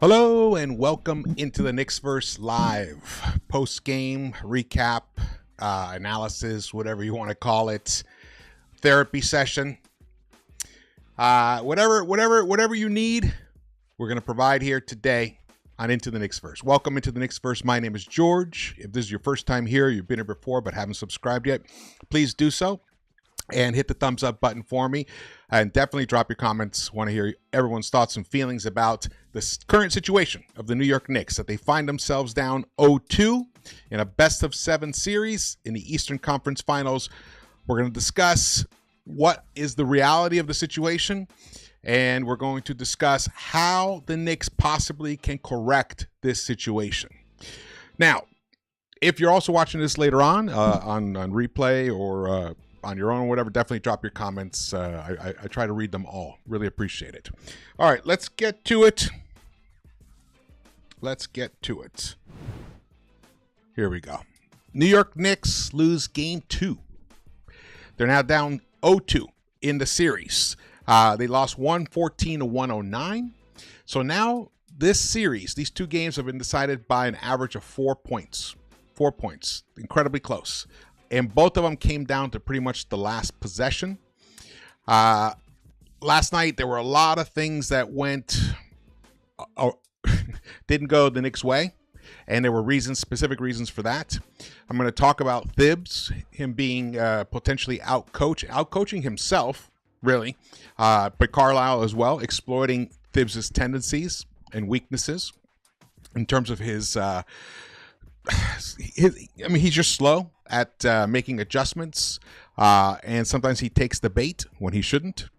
Hello and welcome into the Knicks-Verse live post-game recap, analysis, whatever you want to call it, therapy session, whatever you need, we're going to provide here today on Into the Knicks-Verse. Welcome into the Knicks-Verse. My name is George. If this is your first time here, you've been here before but haven't subscribed yet, please do so and hit the thumbs up button for me. And definitely drop your comments. Want to hear everyone's thoughts and feelings about the current situation of the New York Knicks, that they find themselves down 0-2 in a best-of-7 series in the Eastern Conference Finals. We're going to discuss what is the reality of the situation, and we're going to discuss how the Knicks possibly can correct this situation. Now, if you're also watching this later on replay or on your own or whatever, definitely drop your comments. I try to read them all. Really appreciate it. All right, let's get to it. Here we go. New York Knicks lose game 2. They're now down 0-2 in the series. They lost 114-109. So now this series, these two games have been decided by an average of 4 points. 4 points. Incredibly close. And both of them came down to pretty much the last possession. Last night, there were a lot of things that didn't go the Knicks' way. And there were specific reasons for that. I'm going to talk about THIBS, him being potentially outcoaching himself, really. But Carlisle as well, exploiting THIBS' tendencies and weaknesses in terms of his he's just slow at making adjustments, and sometimes he takes the bait when he shouldn't.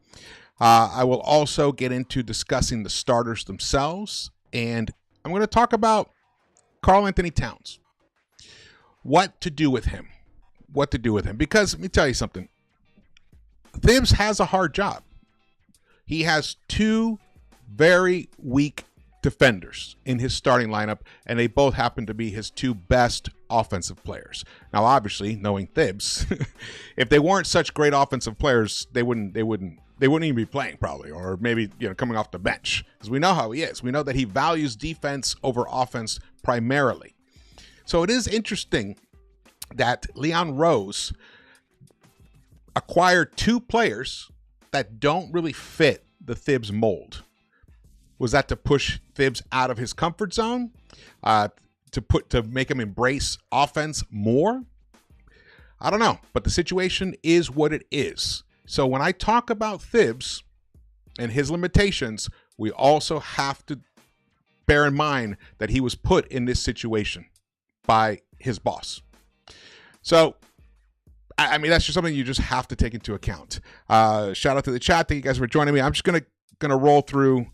I will also get into discussing the starters themselves, and I'm going to talk about Karl-Anthony Towns. What to do with him. Because let me tell you something. THIBS has a hard job. He has two very weak defenders in his starting lineup, and they both happen to be his two best offensive players. Now, obviously, knowing THIBS, if they weren't such great offensive players, they wouldn't even be playing probably, or maybe coming off the bench, because we know how he is. We know that he values defense over offense primarily. So it is interesting that Leon Rose acquired two players that don't really fit the THIBS mold. Was that to push THIBS out of his comfort zone? To make him embrace offense more? I don't know, but the situation is what it is. So when I talk about THIBS and his limitations, we also have to bear in mind that he was put in this situation by his boss. So, I mean, that's just something you just have to take into account. Shout out to the chat. Thank you guys for joining me. I'm just gonna roll through.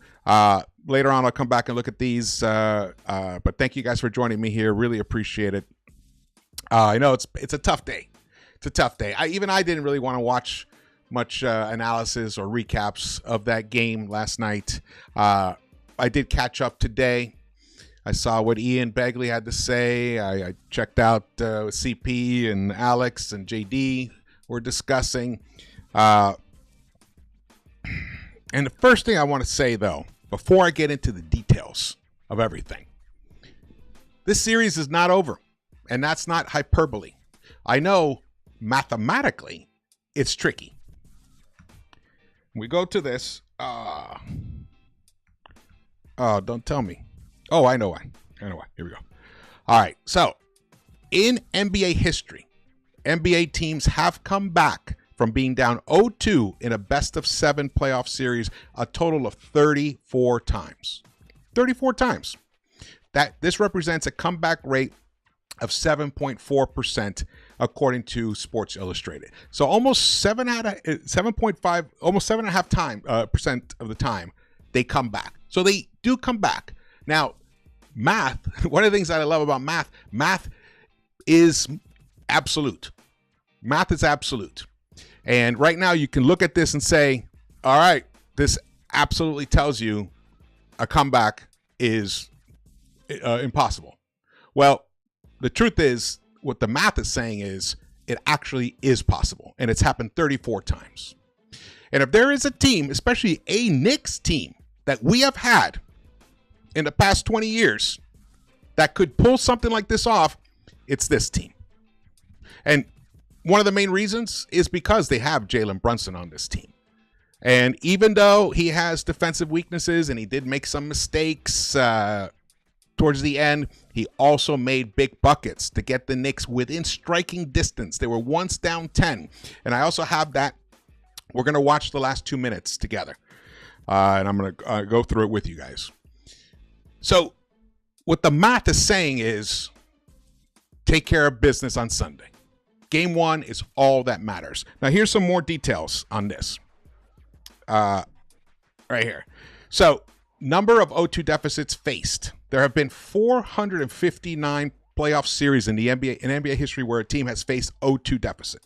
Later on, I'll come back and look at these. But thank you guys for joining me here. Really appreciate it. I know it's a tough day. It's a tough day. I didn't really want to watch much analysis or recaps of that game last night. I did catch up today. I saw what Ian Begley had to say. I checked out CP and Alex and JD were discussing. And the first thing I want to say, though, before I get into the details of everything, this series is not over, and that's not hyperbole. I know mathematically it's tricky. We go to this. Oh, don't tell me. Oh, I know why. Here we go. All right. So, in NBA history, NBA teams have come back from being down 0-2 in a best-of-7 playoff series a total of 34 times. 34 times. This represents a comeback rate of 7.4% according to Sports Illustrated. So almost 7.5, almost 7.5% percent of the time they come back. So they do come back. Now, math, one of the things that I love about math is absolute. Math is absolute. And right now you can look at this and say, all right, this absolutely tells you a comeback is impossible. Well, the truth is, what the math is saying is it actually is possible, and it's happened 34 times. And if there is a team, especially a Knicks team, that we have had in the past 20 years that could pull something like this off, it's this team. And one of the main reasons is because they have Jalen Brunson on this team. And even though he has defensive weaknesses and he did make some mistakes towards the end, he also made big buckets to get the Knicks within striking distance. They were once down 10. And I also have that. We're going to watch the last 2 minutes together. And I'm going to go through it with you guys. So what the math is saying is take care of business on Sunday. Game 1 is all that matters. Now, here's some more details on this. Right here. So, number of 0-2 deficits faced. There have been 459 playoff series in the NBA history where a team has faced 0-2 deficit.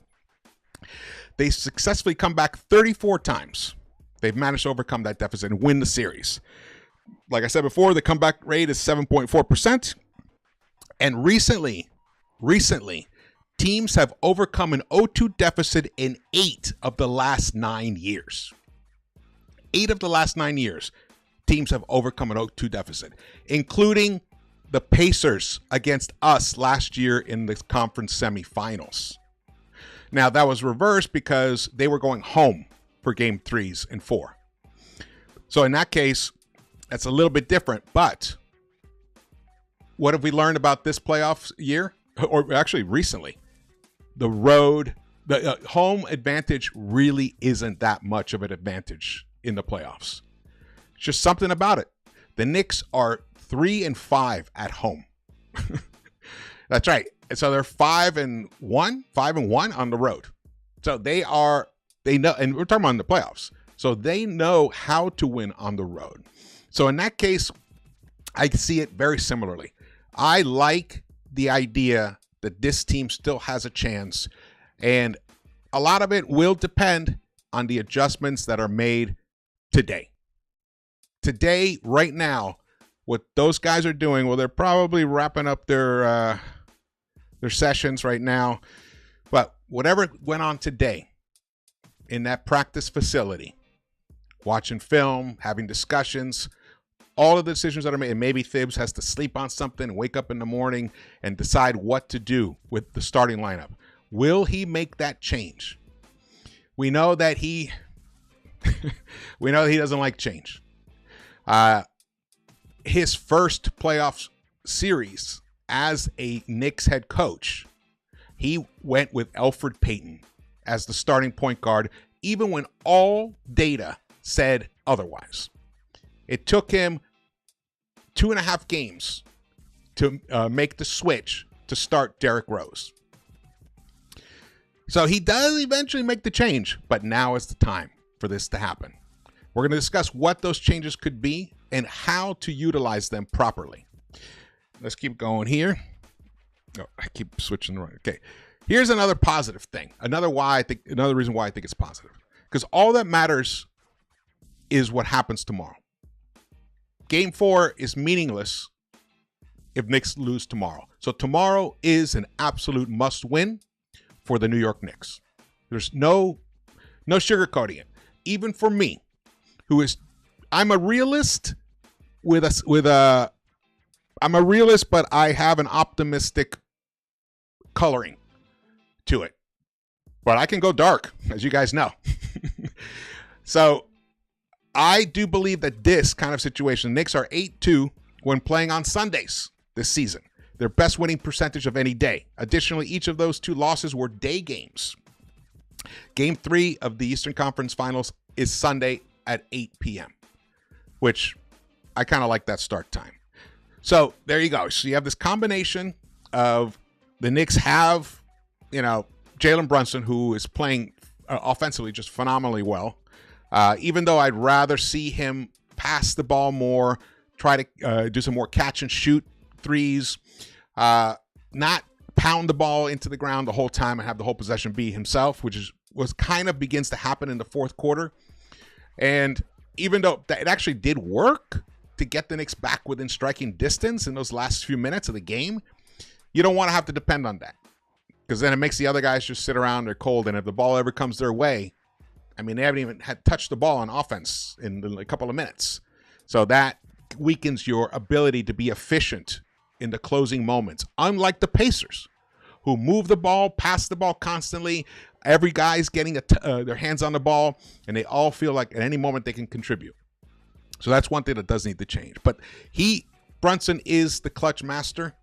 They successfully come back 34 times. They've managed to overcome that deficit and win the series. Like I said before, the comeback rate is 7.4%. And recently, teams have overcome an 0-2 deficit in 8 of the last 9 years. 8 of the last 9 years, teams have overcome an 0-2 deficit, including the Pacers against us last year in the conference semifinals. Now, that was reversed because they were going home for game 3s and 4. So in that case, that's a little bit different. But what have we learned about this playoff year? Or actually recently, the home advantage really isn't that much of an advantage in the playoffs. It's just something about it. The Knicks are 3-5 at home. That's right. So they're 5-1 on the road. So they know, and we're talking about in the playoffs. So they know how to win on the road. So in that case, I see it very similarly. I like the idea that this team still has a chance, and a lot of it will depend on the adjustments that are made today. Today, right now, what those guys are doing, well, they're probably wrapping up their sessions right now, but whatever went on today in that practice facility, watching film, having discussions, all of the decisions that are made, and maybe THIBS has to sleep on something and wake up in the morning and decide what to do with the starting lineup. Will he make that change? We know that he doesn't like change. His first playoff series as a Knicks head coach, he went with Elfrid Payton as the starting point guard, even when all data said otherwise. It took him 2.5 games to make the switch to start Derrick Rose. So he does eventually make the change, but now is the time for this to happen. We're going to discuss what those changes could be and how to utilize them properly. Let's keep going here. Oh, I keep switching around. Okay. Here's another positive thing. Another reason why I think it's positive. Because all that matters is what happens tomorrow. Game 4 is meaningless if Knicks lose tomorrow. So tomorrow is an absolute must-win for the New York Knicks. There's no sugarcoating it. Even for me, I'm a realist I'm a realist, but I have an optimistic coloring to it. But I can go dark, as you guys know. So I do believe that this kind of situation, Knicks are 8-2 when playing on Sundays this season. Their best winning percentage of any day. Additionally, each of those 2 losses were day games. Game 3 of the Eastern Conference Finals is Sunday at 8 p.m., which I kind of like that start time. So there you go. So you have this combination of the Knicks have, Jalen Brunson, who is playing offensively just phenomenally well. Even though I'd rather see him pass the ball more, try to do some more catch and shoot threes, not pound the ball into the ground the whole time and have the whole possession be himself, which begins to happen in the fourth quarter. And even though it actually did work to get the Knicks back within striking distance in those last few minutes of the game, you don't want to have to depend on that, because then it makes the other guys just sit around, they're cold, and if the ball ever comes their way, I mean, they haven't even touched the ball on offense in a couple of minutes. So that weakens your ability to be efficient in the closing moments. Unlike the Pacers, who move the ball, pass the ball constantly. Every guy's getting their hands on the ball, and they all feel like at any moment they can contribute. So that's one thing that does need to change. But Brunson is the clutch master.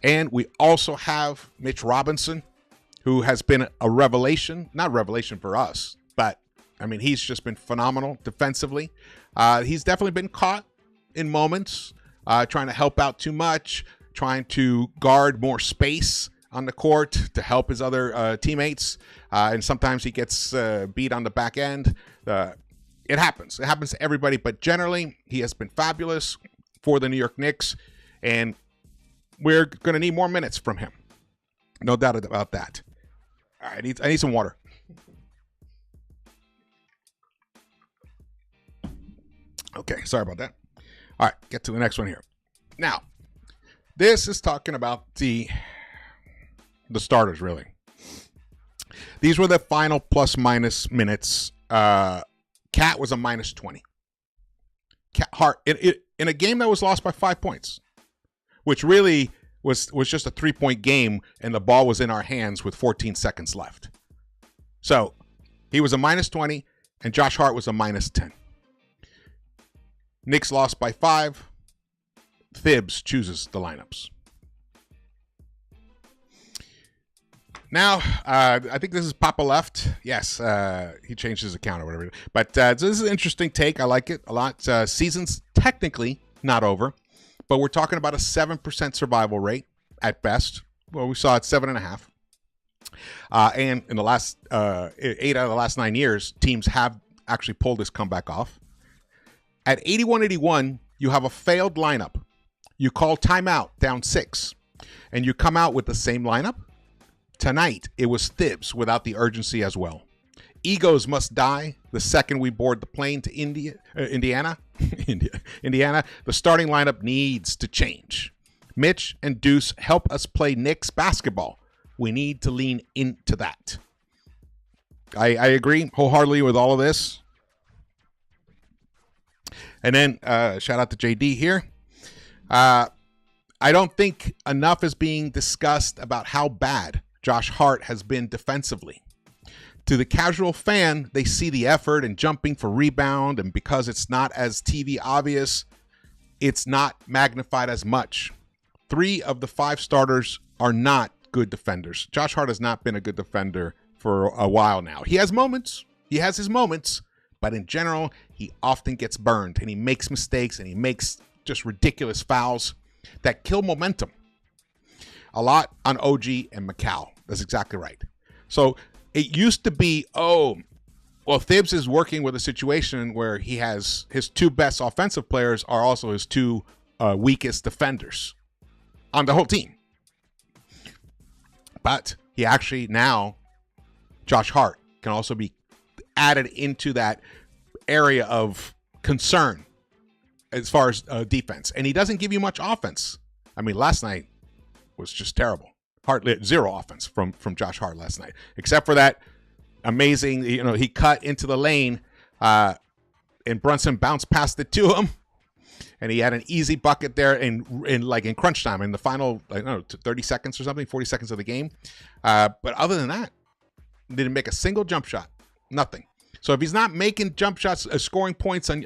And we also have Mitch Robinson, who has been a revelation. Not revelation for us, but, I mean, he's just been phenomenal defensively. He's definitely been caught in moments, trying to help out too much, trying to guard more space on the court to help his other teammates. And sometimes he gets beat on the back end. It happens. It happens to everybody. But generally, he has been fabulous for the New York Knicks. And we're going to need more minutes from him. No doubt about that. All right, I need some water. Okay, sorry about that. All right, get to the next one here. Now, this is talking about the starters, really. These were the final plus-minus minutes. Cat was a minus 20. Hart, in a game that was lost by 5 points, which really was just a 3-point game, and the ball was in our hands with 14 seconds left. So he was a minus 20, and Josh Hart was a minus 10. Knicks lost by 5. THIBS chooses the lineups. Now, I think this is Papa Left. Yes, he changed his account or whatever. But this is an interesting take. I like it a lot. Season's technically not over, but we're talking about a 7% survival rate at best. Well, we saw it 7.5. And in the last 8 out of the last 9 years, teams have actually pulled this comeback off. At 81-81, you have a failed lineup. You call timeout down 6, and you come out with the same lineup. Tonight, it was THIBS without the urgency as well. Egos must die the second we board the plane to Indiana. Indiana. The starting lineup needs to change. Mitch and Deuce help us play Knicks basketball. We need to lean into that. I agree wholeheartedly with all of this. And then shout out to JD here. I don't think enough is being discussed about how bad Josh Hart has been defensively. To the casual fan, they see the effort and jumping for rebound, and because it's not as TV obvious, it's not magnified as much. 3 of the 5 starters are not good defenders. Josh Hart has not been a good defender for a while now. He has moments. He has his moments, but in general, he often gets burned, and he makes mistakes, and he makes just ridiculous fouls that kill momentum. A lot on OG and Macau. That's exactly right. So it used to be, THIBS is working with a situation where he has his 2 best offensive players are also his 2 weakest defenders on the whole team. But he actually now, Josh Hart, can also be added into that area of concern as far as defense. And he doesn't give you much offense. I mean, last night was just terrible. Hart lit 0 offense from Josh Hart last night, except for that amazing, he cut into the lane and Brunson bounced past it to him, and he had an easy bucket there in crunch time in the final, 30 seconds or something, 40 seconds of the game. But other than that, didn't make a single jump shot, nothing. So if he's not making jump shots, scoring points on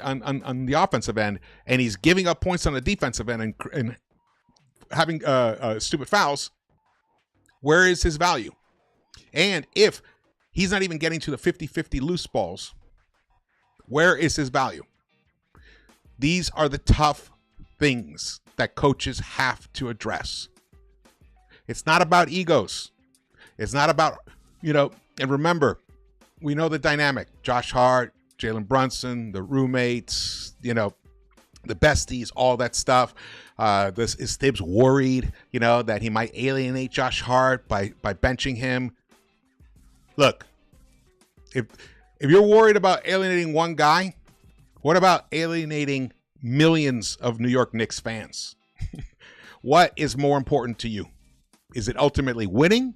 the offensive end, and he's giving up points on the defensive end and having stupid fouls, where is his value? And if he's not even getting to the 50-50 loose balls, where is his value? These are the tough things that coaches have to address. It's not about egos. It's not about, and remember, we know the dynamic. Josh Hart, Jalen Brunson, the roommates, the besties, all that stuff. This is THIBS worried, that he might alienate Josh Hart by benching him. Look, if you're worried about alienating one guy, what about alienating millions of New York Knicks fans? What is more important to you? Is it ultimately winning?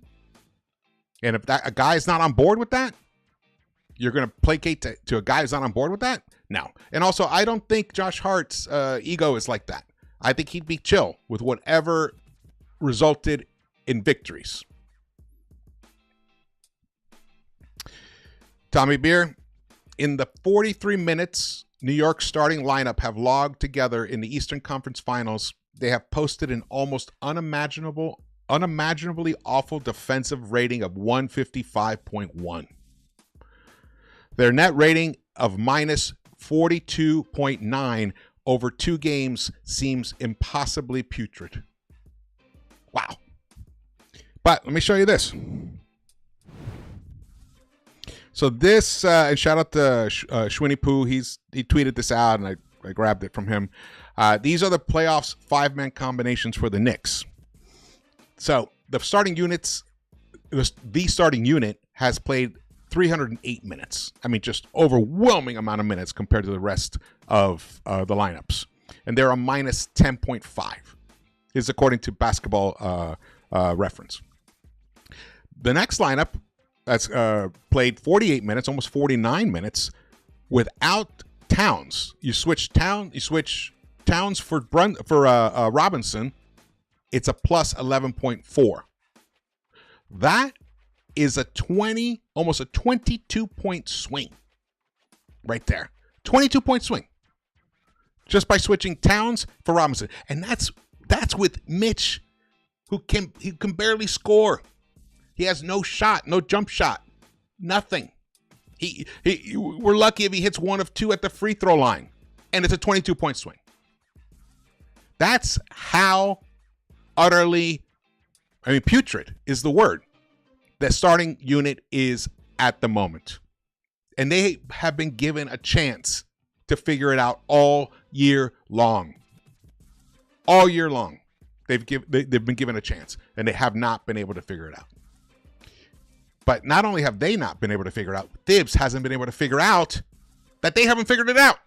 And if a guy is not on board with that, you're going to placate to a guy who's not on board with that? No. And also, I don't think Josh Hart's ego is like that. I think he'd be chill with whatever resulted in victories. Tommy Beer, in the 43 minutes New York's starting lineup have logged together in the Eastern Conference Finals, they have posted an almost unimaginably awful defensive rating of 155.1. Their net rating of minus 42.9 over 2 games seems impossibly putrid. Wow. But let me show you this. So this, and shout out to Schwinny Poo. He tweeted this out, and I grabbed it from him. These are the playoffs 5-man combinations for the Knicks. So the starting unit has played 308 minutes. I mean, just overwhelming amount of minutes compared to the rest of the lineups. And they're a minus 10.5. Is according to Basketball Reference. The next lineup that's played 48 minutes, almost 49 minutes, without Towns. You switch Towns for Robinson. It's a plus 11.4. That is almost a 22-point swing, right there. 22-point swing, just by switching Towns for Robinson, and that's with Mitch, who can barely score. He has no shot, no jump shot, nothing. We're lucky if he hits 1 of 2 at the free throw line, and it's a 22-point swing. That's how utterly, putrid is the word that starting unit is at the moment. And they have been given a chance to figure it out all year long. All year long. They've been given a chance, and they have not been able to figure it out. But not only have they not been able to figure it out, THIBS hasn't been able to figure out that they haven't figured it out.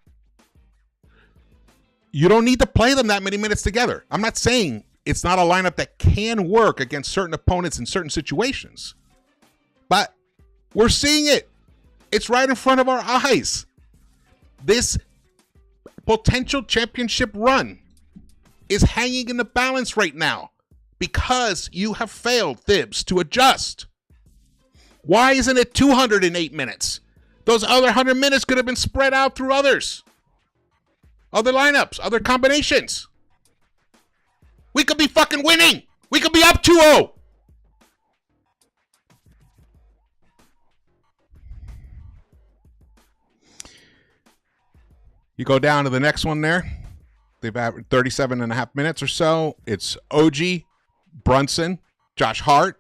You don't need to play them that many minutes together. I'm not saying it's not a lineup that can work against certain opponents in certain situations. But we're seeing it. It's right in front of our eyes. This potential championship run is hanging in the balance right now because you have failed, THIBS, to adjust. Why isn't it 208 minutes? Those other 100 minutes could have been spread out through other lineups, other combinations. We could be fucking winning. We could be up 2-0. You go down to the next one there. They've averaged 37 and a half minutes or so. It's OG, Brunson, Josh Hart,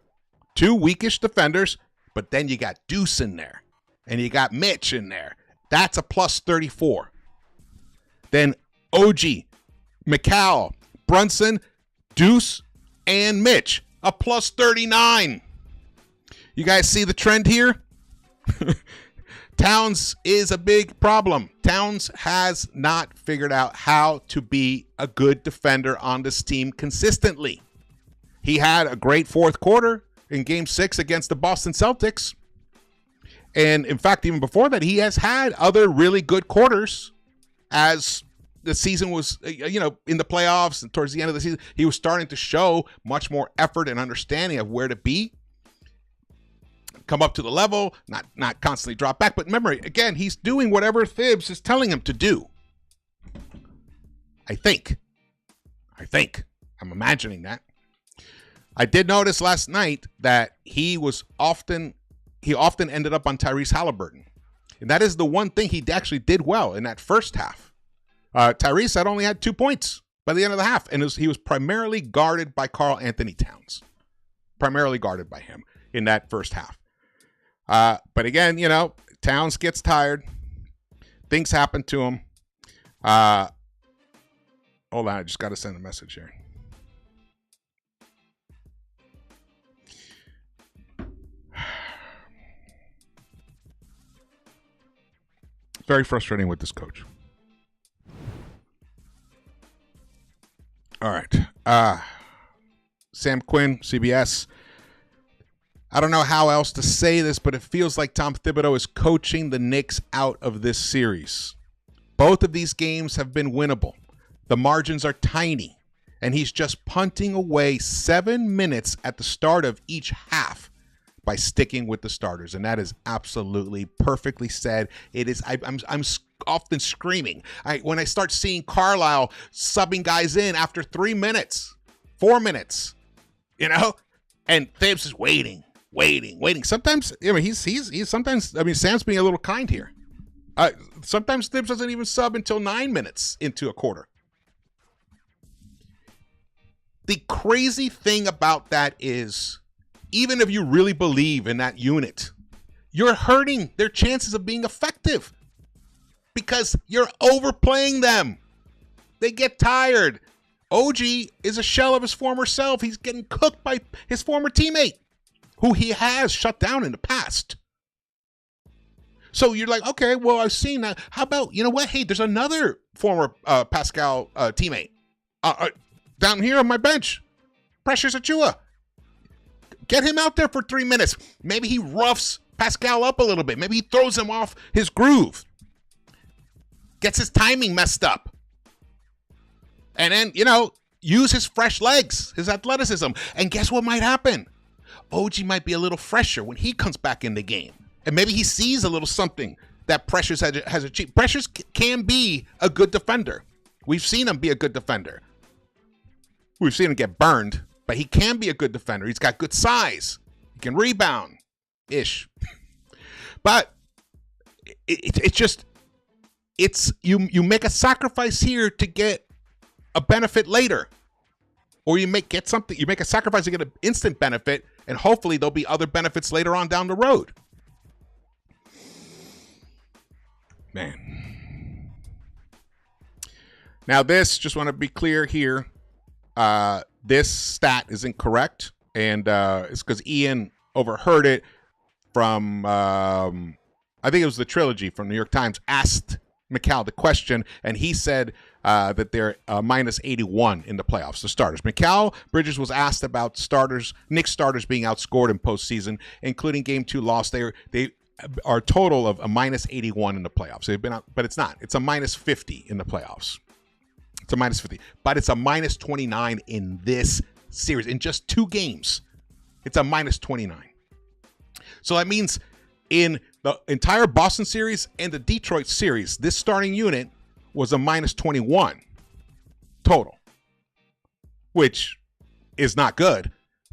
2 weakish defenders, but then you got Deuce in there, and you got Mitch in there. That's a plus 34. Then OG, McCall, Brunson, Deuce, and Mitch, a plus 39. You guys see the trend here? Towns is a big problem. Towns has not figured out how to be a good defender on this team consistently. He had a great fourth quarter in Game 6 against the Boston Celtics. And, in fact, even before that, he has had other really good quarters as the season was, in the playoffs and towards the end of the season. He was starting to show much more effort and understanding of where to be. Come up to the level, not constantly drop back. But remember, again, he's doing whatever THIBS is telling him to do. I think. I'm imagining that. I did notice last night that he often ended up on Tyrese Halliburton. And that is the one thing he actually did well in that first half. Tyrese had only had 2 points by the end of the half. And he was primarily guarded by Karl Anthony Towns. Primarily guarded by him in that first half. But again, Towns gets tired. Things happen to him. Hold on, I just got to send a message here. Very frustrating with this coach. All right. Sam Quinn, CBS. I don't know how else to say this, but it feels like Tom Thibodeau is coaching the Knicks out of this series. Both of these games have been winnable. The margins are tiny, and he's just punting away 7 minutes at the start of each half by sticking with the starters, and that is absolutely perfectly said. It is. I'm often screaming when I start seeing Carlisle subbing guys in after 3 minutes, 4 minutes, and Thibs is waiting. Sometimes, he's sometimes. Sam's being a little kind here. Sometimes Thibs doesn't even sub until 9 minutes into a quarter. The crazy thing about that is, even if you really believe in that unit, you're hurting their chances of being effective because you're overplaying them. They get tired. OG is a shell of his former self. He's getting cooked by his former teammate, who he has shut down in the past. So you're like, okay, well, I've seen that. How about, you know what? Hey, there's another former Pascal teammate down here on my bench. Precious Achua. Get him out there for 3 minutes. Maybe he roughs Pascal up a little bit. Maybe he throws him off his groove. Gets his timing messed up. And then, use his fresh legs, his athleticism. And guess what might happen? OG might be a little fresher when he comes back in the game. And maybe he sees a little something that Precious has achieved. Precious can be a good defender. We've seen him be a good defender. We've seen him get burned, but he can be a good defender. He's got good size. He can rebound-ish. But you make a sacrifice here to get a benefit later. Or you make a sacrifice to get an instant benefit, and hopefully there'll be other benefits later on down the road. Man. Now this, just want to be clear here, this stat is incorrect, and it's because Ian overheard it from, I think it was the Trilogy from New York Times, asked Mikal the question, and he said that they're minus 81 in the playoffs, the starters. Mikal Bridges was asked about Knicks starters being outscored in postseason, including Game 2 loss. They are a total of a minus 81 in the playoffs. They've been out, but it's not. It's a minus 50 in the playoffs. It's a minus 50, but it's a minus 29 in this series. In just 2 games, it's a minus 29. So that means in the entire Boston series and the Detroit series, this starting unit was a minus 21 total, which is not good,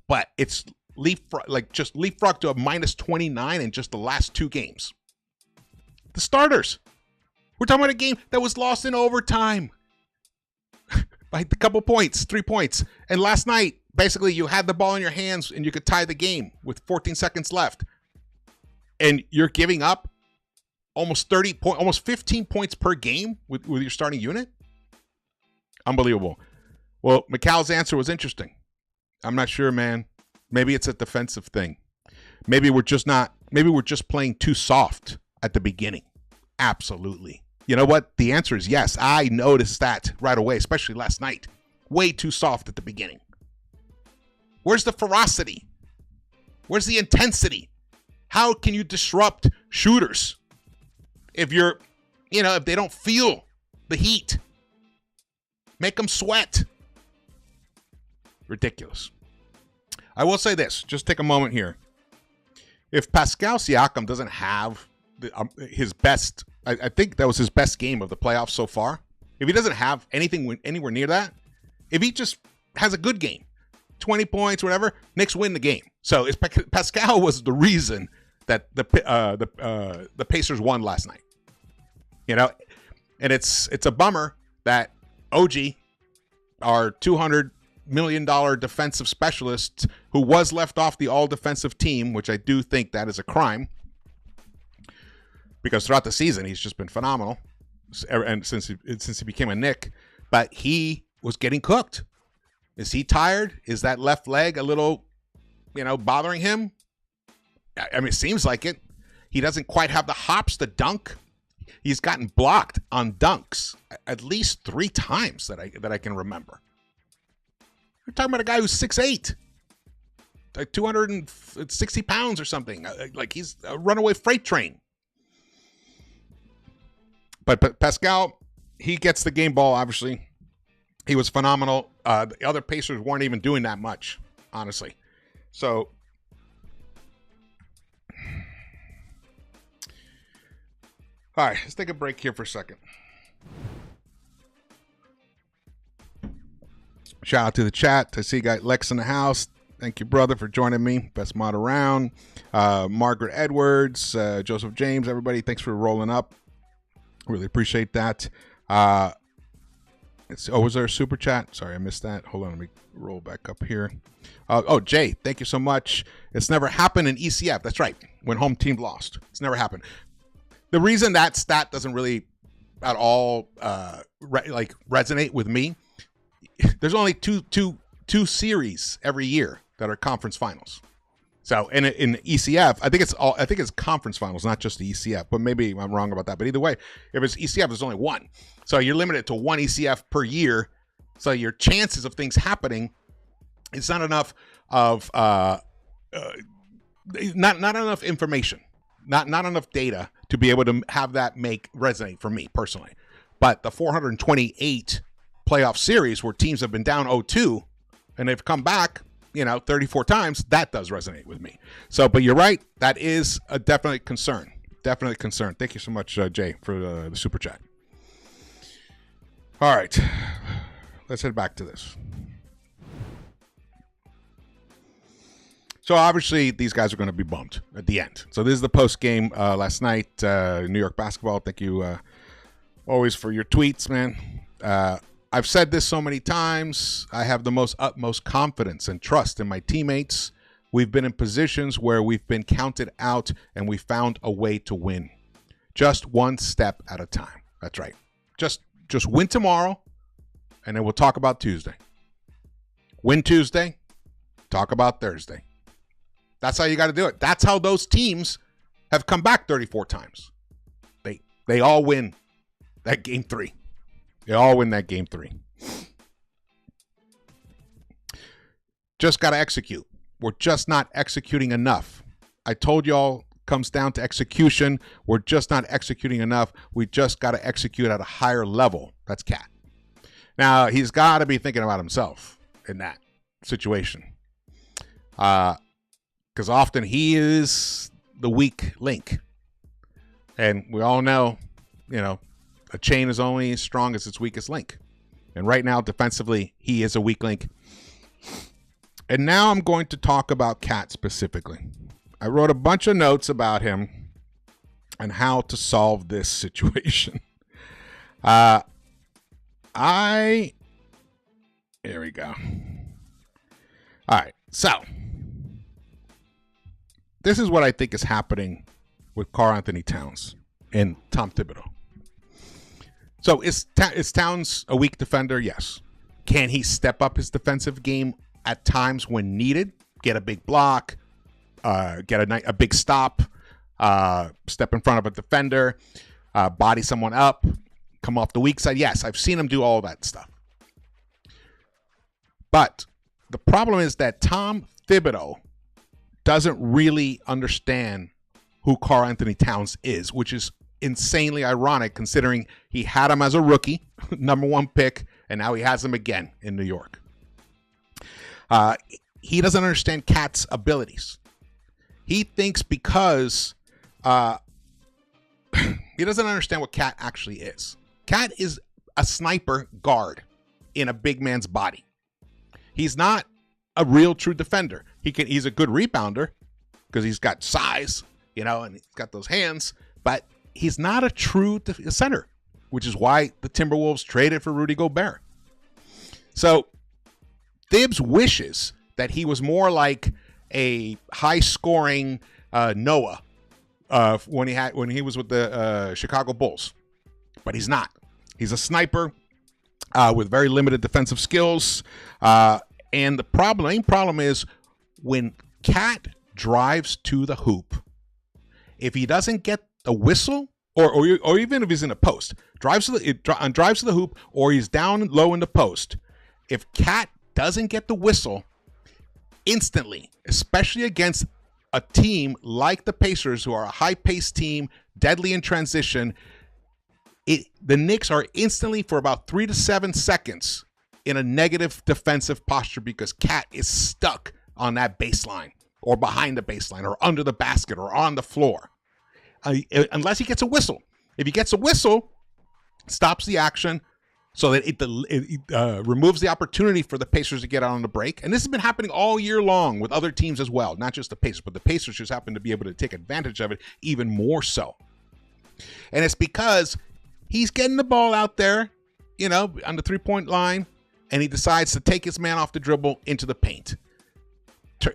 but it's leapfrog to a minus 29 in just the last 2 games. The starters. We're talking about a game that was lost in overtime by a couple points, 3 points. And last night, basically, you had the ball in your hands and you could tie the game with 14 seconds left. And you're giving up almost 15 points per game with your starting unit? Unbelievable. Well, Mikal's answer was interesting. I'm not sure, man. Maybe it's a defensive thing. Maybe we're just playing too soft at the beginning. Absolutely. You know what? The answer is yes. I noticed that right away, especially last night. Way too soft at the beginning. Where's the ferocity? Where's the intensity? How can you disrupt shooters if if they don't feel the heat? Make them sweat. Ridiculous. I will say this. Just take a moment here. If Pascal Siakam doesn't have his best, I think that was his best game of the playoffs so far. If he doesn't have anything anywhere near that, if he just has a good game, 20 points, whatever, Knicks win the game. So Pascal was the reason that the Pacers won last night. And it's a bummer that OG, our $200 million defensive specialist, who was left off the all-defensive team, which I do think that is a crime, because throughout the season he's just been phenomenal, and since he became a Knick, but he was getting cooked. Is he tired? Is that left leg a little, bothering him? I mean, it seems like it. He doesn't quite have the hops to dunk. He's gotten blocked on dunks at least 3 times that I can remember. We're talking about a guy who's 6'8", like 260 pounds or something. Like he's a runaway freight train. But Pascal, he gets the game ball, obviously. He was phenomenal. The other Pacers weren't even doing that much, honestly. So, all right, let's take a break here for a second. Shout out to the chat. I see you got Lex in the house. Thank you, brother, for joining me. Best mod around. Margaret Edwards, Joseph James, everybody, thanks for rolling up. Really appreciate that. Was there a super chat? Sorry, I missed that. Hold on, let me roll back up here. Jay, thank you so much. It's never happened in ECF. That's right. When home team lost, it's never happened. The reason that stat doesn't really at all resonate with me, there's only two series every year that are conference finals. So in ECF, I think it's conference finals, not just the ECF. But maybe I'm wrong about that. But either way, if it's ECF, there's only one. So you're limited to one ECF per year. So your chances of things happening, it's not enough of not enough information, not enough data to be able to have that resonate for me personally. But the 428 playoff series where teams have been down 0-2 and they've come back, 34 times, that does resonate with me. So, but you're right, that is a definite concern. Definitely concern. Thank you so much, Jay, for the super chat. All right, let's head back to this. So obviously these guys are going to be bummed at the end. So this is the post game last night, New York basketball. Thank you always for your tweets, man. I've said this so many times. I have the utmost confidence and trust in my teammates. We've been in positions where we've been counted out and we found a way to win. Just one step at a time. That's right. Just win tomorrow and then we'll talk about Tuesday. Win Tuesday, talk about Thursday. That's how you got to do it. That's how those teams have come back 34 times. They all win that game 3. They all win that game 3. Just got to execute. We're just not executing enough. I told y'all, comes down to execution. We're just not executing enough. We just got to execute at a higher level. That's Cat. Now, he's got to be thinking about himself in that situation. Because often he is the weak link. And we all know, a chain is only as strong as its weakest link. And right now, defensively, he is a weak link. And now I'm going to talk about Cat specifically. I wrote a bunch of notes about him and how to solve this situation. Here we go. All right, so this is what I think is happening with Karl-Anthony Towns and Tom Thibodeau. So is Towns a weak defender? Yes. Can he step up his defensive game at times when needed? Get a big block, get a big stop, step in front of a defender, body someone up, come off the weak side. Yes, I've seen him do all that stuff. But the problem is that Tom Thibodeau doesn't really understand who Karl-Anthony Towns is, which is insanely ironic considering he had him as a rookie, number 1 pick, and now he has him again in New York. He doesn't understand Cat's abilities. He thinks because he doesn't understand what Cat actually is. Cat is a sniper guard in a big man's body. He's not a real true defender. He's a good rebounder because he's got size, and he's got those hands, but he's not a true center, which is why the Timberwolves traded for Rudy Gobert. So Thibs wishes that he was more like a high-scoring Noah when he was with the Chicago Bulls, but he's not. He's a sniper with very limited defensive skills, and the main problem is when Cat drives to the hoop, if he doesn't get a whistle, or even if he's in a post, drives to the hoop, or he's down low in the post, if Cat doesn't get the whistle instantly, especially against a team like the Pacers, who are a high-paced team, deadly in transition, the Knicks are instantly for about 3 to 7 seconds in a negative defensive posture because Cat is stuck on that baseline or behind the baseline or under the basket or on the floor. Unless he gets a whistle. If he gets a whistle, stops the action so that it removes the opportunity for the Pacers to get out on the break. And this has been happening all year long with other teams as well. Not just the Pacers, but the Pacers just happen to be able to take advantage of it even more so. And it's because he's getting the ball out there, on the three-point line, and he decides to take his man off the dribble into the paint.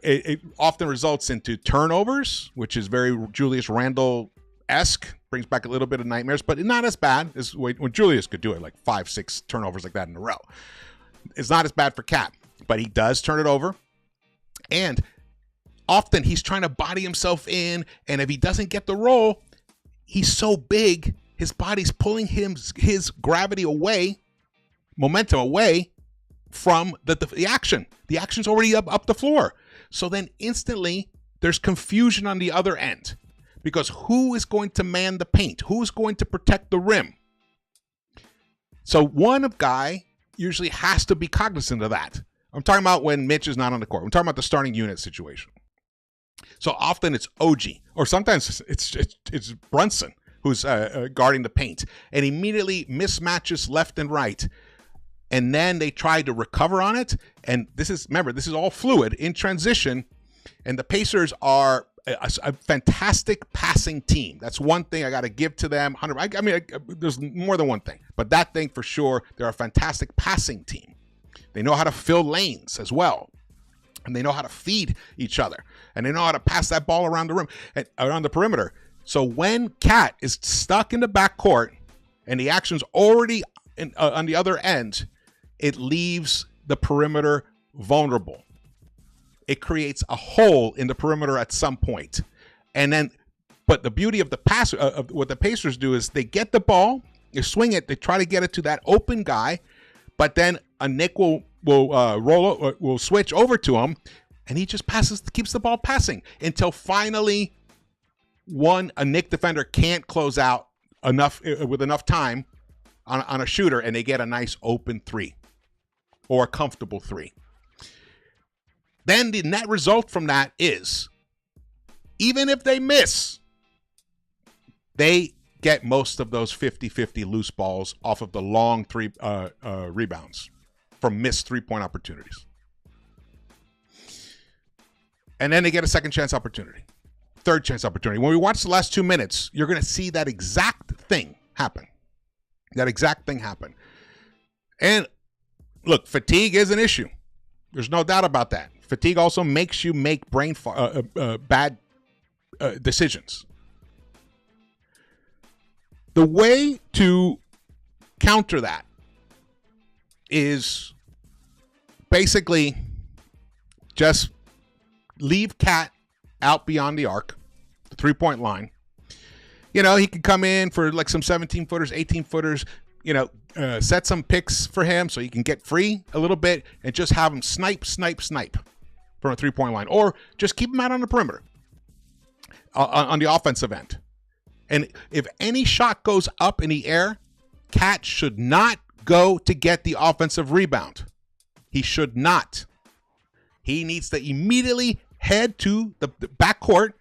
It often results into turnovers, which is very Julius Randle-esque, brings back a little bit of nightmares, but not as bad as when Julius could do it, like 5-6 turnovers like that in a row. It's not as bad for Cat, but he does turn it over. And often he's trying to body himself in, and if he doesn't get the roll, he's so big, his body's pulling his gravity away, momentum away from the action. The action's already up the floor. So then instantly there's confusion on the other end because who is going to man the paint? Who's going to protect the rim? So one guy usually has to be cognizant of that. I'm talking about when Mitch is not on the court. I'm talking about the starting unit situation. So often it's OG, or sometimes it's Brunson who's guarding the paint and immediately mismatches left and right. And then they try to recover on it. And this is all fluid in transition. And the Pacers are a fantastic passing team. That's one thing I got to give to them. There's more than one thing, but that thing for sure, they're a fantastic passing team. They know how to fill lanes as well. And they know how to feed each other. And they know how to pass that ball around the rim, around the perimeter. So when Cat is stuck in the backcourt and the action's already on the other end, it leaves the perimeter vulnerable. It creates a hole in the perimeter at some point. And then, but the beauty of of what the Pacers do is they get the ball, they swing it, they try to get it to that open guy, but then a Knick will switch over to him, and he just keeps the ball passing until finally a Knick defender can't close out with enough time on a shooter, and they get a nice open three or a comfortable three. Then the net result from that is, even if they miss, they get most of those 50-50 loose balls off of the long rebounds from missed three-point opportunities. And then they get a second chance opportunity, third chance opportunity. When we watch the last 2 minutes, you're going to see that exact thing happen. And look, fatigue is an issue. There's no doubt about that. Fatigue also makes you make bad decisions. The way to counter that is basically just leave Cat out beyond the arc, the three-point line. He could come in for like some 17-footers, 18-footers, set some picks for him so he can get free a little bit and just have him snipe from a three-point line. Or just keep him out on the perimeter on the offensive end. And if any shot goes up in the air, Cat should not go to get the offensive rebound. He should not. He needs to immediately head to the backcourt,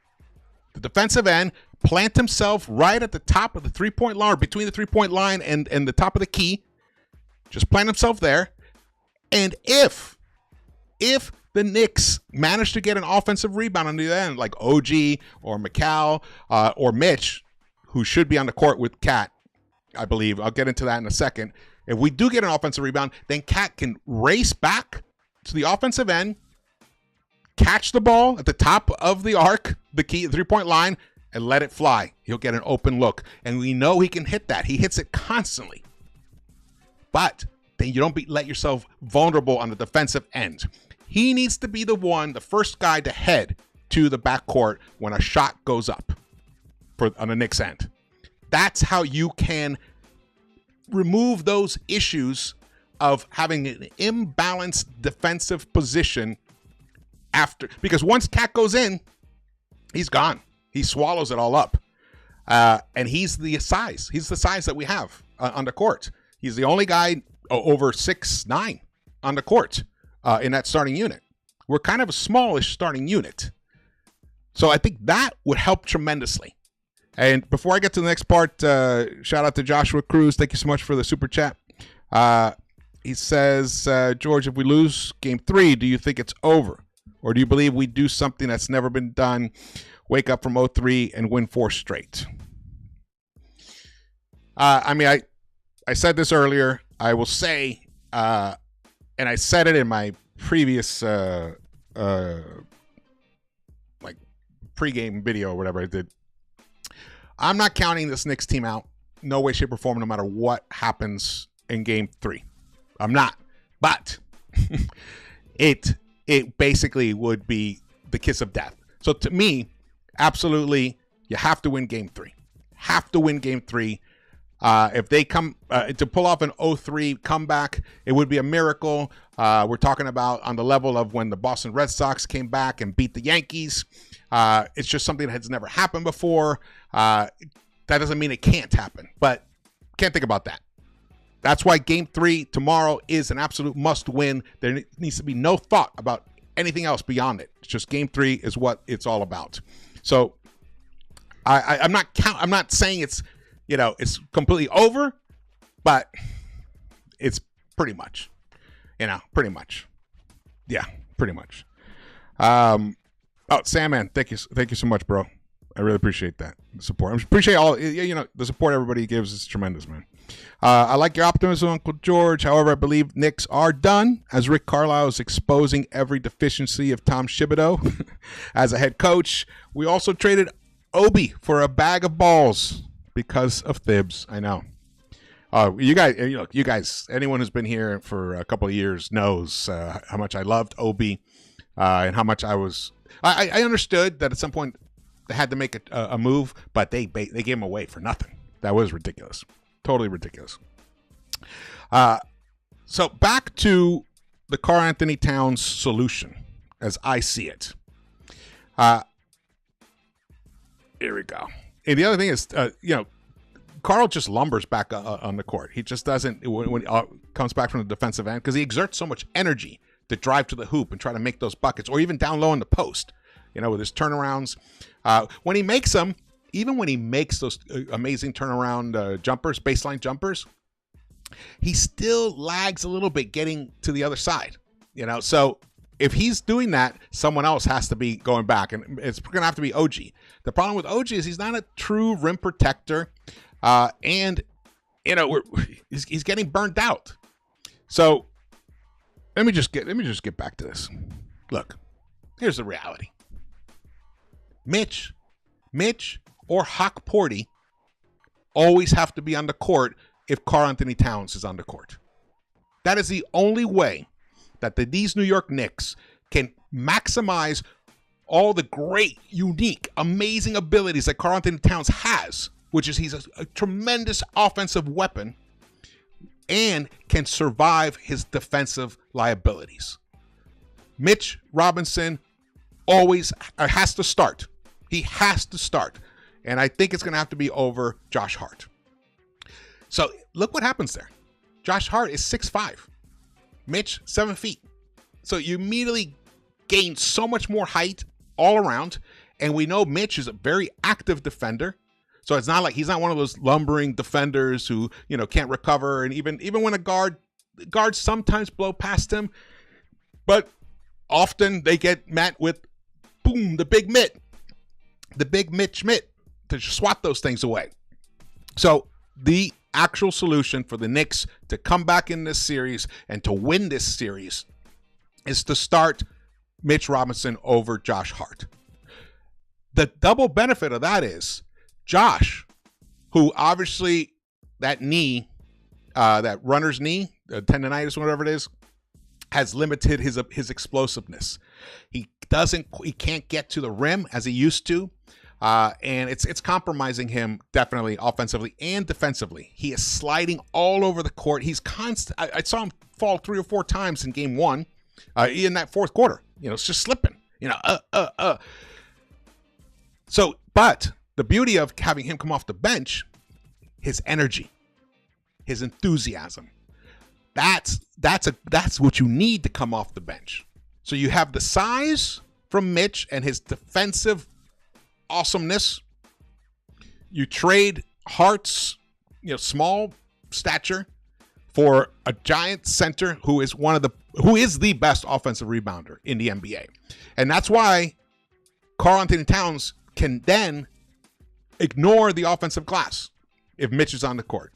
the defensive end, plant himself right at the top of the three-point line, or between the three-point line and the top of the key. Just plant himself there. And if the Knicks manage to get an offensive rebound on the end, like OG or McCall or Mitch, who should be on the court with Cat, I believe. I'll get into that in a second. If we do get an offensive rebound, then Cat can race back to the offensive end, catch the ball at the top of the arc, the key, 3-point line, and let it fly. He'll get an open look. And we know he can hit that. He hits it constantly. But then you don't let yourself vulnerable on the defensive end. He needs to be the first guy to head to the backcourt when a shot goes up on the Knicks end. That's how you can remove those issues of having an imbalanced defensive position because once Cat goes in, he's gone. He swallows it all up. And he's the size. He's the size that we have on the court. He's the only guy over 6'9" on the court in that starting unit. We're kind of a smallish starting unit. So I think that would help tremendously. And before I get to the next part, shout out to Joshua Cruz. Thank you so much for the super chat. He says, George, if we lose game 3, do you think it's over? Or do you believe we do something that's never been done, wake up from 0-3 and win 4 straight? I said this earlier. I will say, and I said it in my previous pregame video or whatever I did. I'm not counting this Knicks team out. No way, shape, or form, no matter what happens in game 3. I'm not. But it basically would be the kiss of death. So to me, absolutely, you have to win game 3. Have to win game 3. If they come to pull off an 0-3 comeback, it would be a miracle. We're talking about on the level of when the Boston Red Sox came back and beat the Yankees. It's just something that has never happened before. That doesn't mean it can't happen, but can't think about that. That's why game 3 tomorrow is an absolute must win. There needs to be no thought about anything else beyond it. It's just game 3 is what it's all about. So I'm not saying it's, it's completely over, but it's pretty much, pretty much. Yeah, pretty much. Sandman, thank you so much, bro. I really appreciate that support. I appreciate all, the support everybody gives is tremendous, man. I like your optimism, Uncle George. However, I believe Knicks are done, as Rick Carlisle is exposing every deficiency of Tom Thibodeau as a head coach. We also traded Obi for a bag of balls because of THIBS. I know. You guys, anyone who's been here for a couple of years knows how much I loved Obi and how much I understood that at some point they had to make a move, but they gave him away for nothing. That was ridiculous. Totally ridiculous. So back to the Karl-Anthony Towns solution, as I see it. Here we go. And the other thing is, Karl just lumbers back on the court. He just doesn't, when he comes back from the defensive end, because he exerts so much energy to drive to the hoop and try to make those buckets, or even down low in the post, with his turnarounds. When he makes them, even when he makes those amazing turnaround jumpers, baseline jumpers, he still lags a little bit getting to the other side. So if he's doing that, someone else has to be going back, and it's going to have to be OG. The problem with OG is he's not a true rim protector, and he's getting burnt out. So let me just get back to this. Look, here's the reality. Mitch, or Hawk Porty always have to be on the court if Karl-Anthony Towns is on the court. That is the only way that these New York Knicks can maximize all the great, unique, amazing abilities that Karl-Anthony Towns has, which is he's a tremendous offensive weapon and can survive his defensive liabilities. Mitch Robinson always has to start. He has to start. And I think it's going to have to be over Josh Hart. So look what happens there. Josh Hart is 6'5". Mitch, 7 feet. So you immediately gain so much more height all around. And we know Mitch is a very active defender. So it's not like he's not one of those lumbering defenders who, can't recover. And even when guards sometimes blow past him, but often they get met with, boom, the big mitt. The big Mitch mitt to swat those things away. So the actual solution for the Knicks to come back in this series and to win this series is to start Mitch Robinson over Josh Hart. The double benefit of that is Josh, who obviously that knee, that runner's knee, tendonitis, whatever it is, has limited his explosiveness. He can't get to the rim as he used to. And it's compromising him definitely offensively and defensively. He is sliding all over the court. He's constant. I saw him fall 3 or 4 times in game 1, in that fourth quarter. It's just slipping. So, but the beauty of having him come off the bench, his energy, his enthusiasm. That's what you need to come off the bench. So you have the size from Mitch and his defensive awesomeness. You trade Hart's, small stature for a giant center who is the best offensive rebounder in the NBA. And that's why Karl-Anthony Towns can then ignore the offensive glass if Mitch is on the court.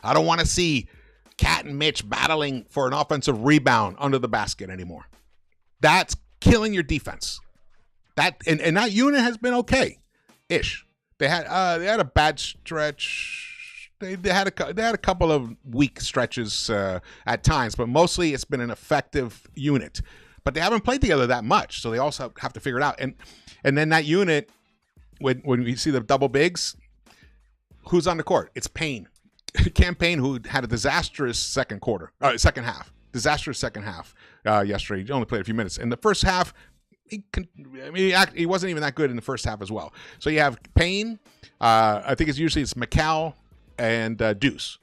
I don't want to see Cat and Mitch battling for an offensive rebound under the basket anymore. That's killing your defense. And that unit has been okay-ish. They had a bad stretch. They had a couple of weak stretches at times, but mostly it's been an effective unit. But they haven't played together that much, so they also have to figure it out. And then that unit, when we see the double bigs, who's on the court? It's Payne. Cam Payne, who had a disastrous second half. Disastrous second half yesterday. He only played a few minutes. In the first half, he wasn't even that good in the first half as well. So you have Payne. I think it's McCall and Deuce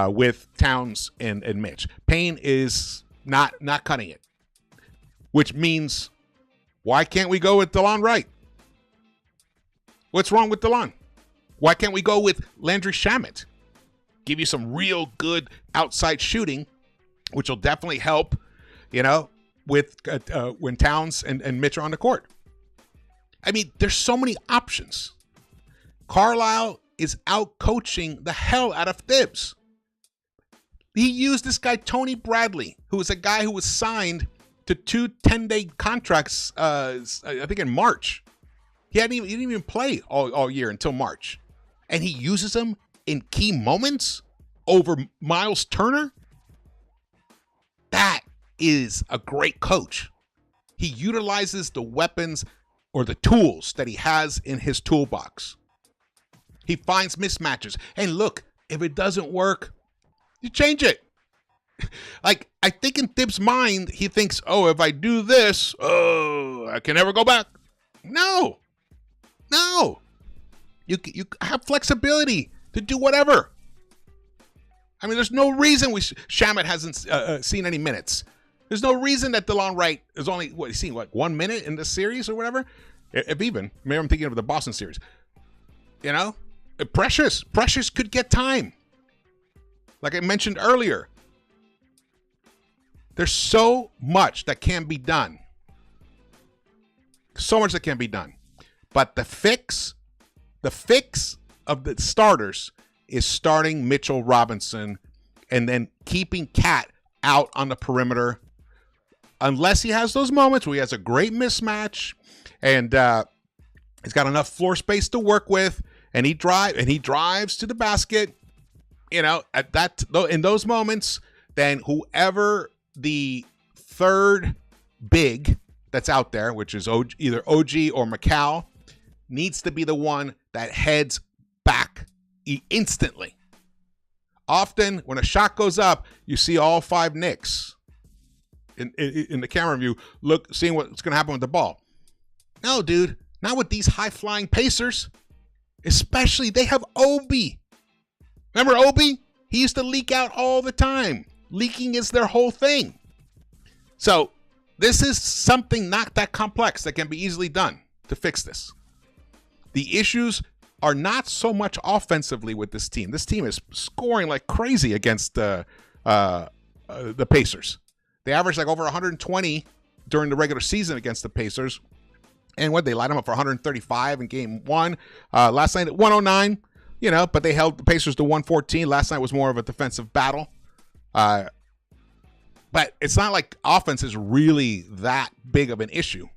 with Towns and Mitch. Payne is not cutting it, which means why can't we go with DeLon Wright? What's wrong with DeLon? Why can't we go with Landry Shamet? Give you some real good outside shooting, which will definitely help, with when Towns and Mitch are on the court. I mean, there's so many options. Carlisle is out coaching the hell out of THIBS. He used this guy, Tony Bradley, who was a guy who was signed to 2 10-day contracts, I think in March. He didn't even play all year until March. And he uses him in key moments over Miles Turner. That is a great coach. He utilizes the weapons or the tools that he has in his toolbox. He finds mismatches. And look, if it doesn't work, you change it. Like, I think in THIBS' mind, he thinks, if I do this, I can never go back. No. You have flexibility to do whatever. I mean, there's no reason Shamet hasn't seen any minutes. There's no reason that DeLon Wright is only, he's seen 1 minute in this series or whatever? If even. Maybe I'm thinking of the Boston series. Precious could get time. Like I mentioned earlier. There's so much that can be done. But the fix of the starters is starting Mitchell Robinson and then keeping Cat out on the perimeter unless he has those moments where he has a great mismatch and he's got enough floor space to work with and he drives to the basket. In those moments, then whoever the third big that's out there, which is either OG or McCall, needs to be the one that heads back instantly. Often, when a shot goes up, you see all 5 Knicks in the camera view seeing what's going to happen with the ball. No, dude, not with these high-flying Pacers. Especially, they have Obi. Remember Obi? He used to leak out all the time. Leaking is their whole thing. So, this is something not that complex that can be easily done to fix this. The issues are not so much offensively with this team. This team is scoring like crazy against the Pacers. They averaged like over 120 during the regular season against the Pacers. And they light them up for 135 in game 1. Last night at 109, but they held the Pacers to 114. Last night was more of a defensive battle. But it's not like offense is really that big of an issue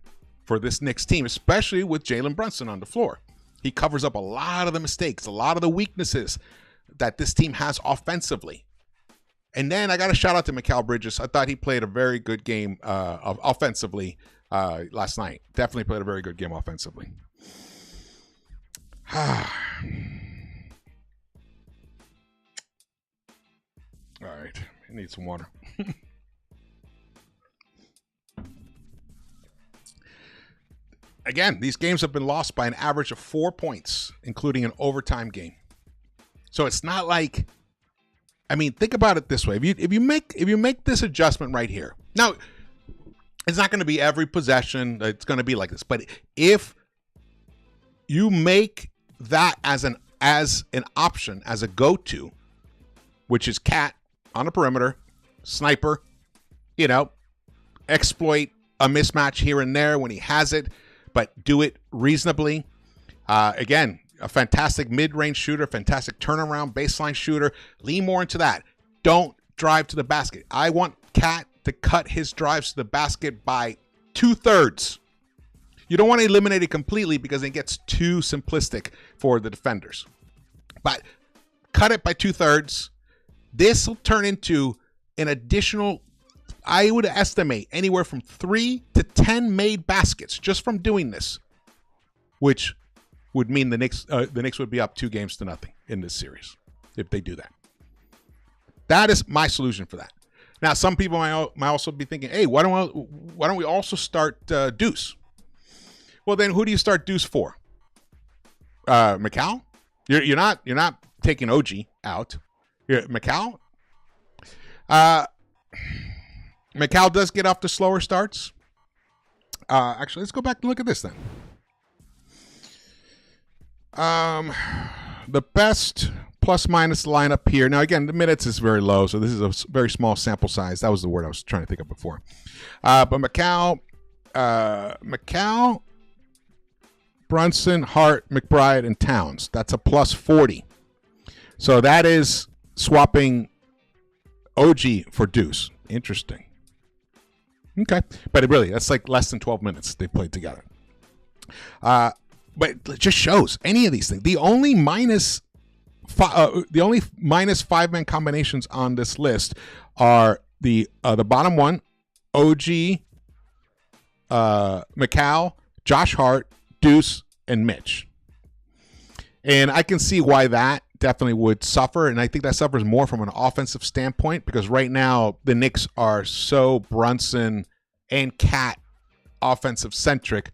for this Knicks team, especially with Jalen Brunson on the floor. He covers up a lot of the mistakes, a lot of the weaknesses that this team has offensively. And then I got a shout out to Mikal Bridges. I thought he played a very good game offensively last night. Definitely played a very good game offensively. All right. I need some water. again, these games have been lost by an average of 4 points, including an overtime game. So it's not like, I mean, think about it this way. If you make this adjustment right here, now it's not going to be every possession. It's going to be like this, but if you make that as an option, as a go-to, which is Cat on the perimeter, sniper, exploit a mismatch here and there when he has it, but do it reasonably. Again, a fantastic mid-range shooter, fantastic turnaround baseline shooter. Lean more into that. Don't drive to the basket. I want Cat to cut his drives to the basket by 2/3. You don't want to eliminate it completely because it gets too simplistic for the defenders. But cut it by 2/3. This will turn into an additional, I would estimate, anywhere from 3 to 10 made baskets just from doing this, which would mean the Knicks would be up 2-0 in this series if they do that. That is my solution for that. Now, some people might also be thinking, hey, why don't we also start Deuce? Well, then who do you start Deuce for? Mikal? You're not taking OG out. Mikal? Mikal does get off the slower starts. Actually, let's go back and look at this then. The best plus-minus lineup here. Now, again, the minutes is very low, so this is a very small sample size. That was the word I was trying to think of before. But Mikal, Brunson, Hart, McBride, and Towns. That's a plus 40. So that is swapping OG for Deuce. Interesting. Okay. But that's like less than 12 minutes they played together. But it just shows any of these things. The only minus 5-man combinations on this list are the bottom one, OG, Mikal, Josh Hart, Deuce, and Mitch. And I can see why that definitely would suffer, and I think that suffers more from an offensive standpoint because right now the Knicks are so Brunson and Cat offensive centric,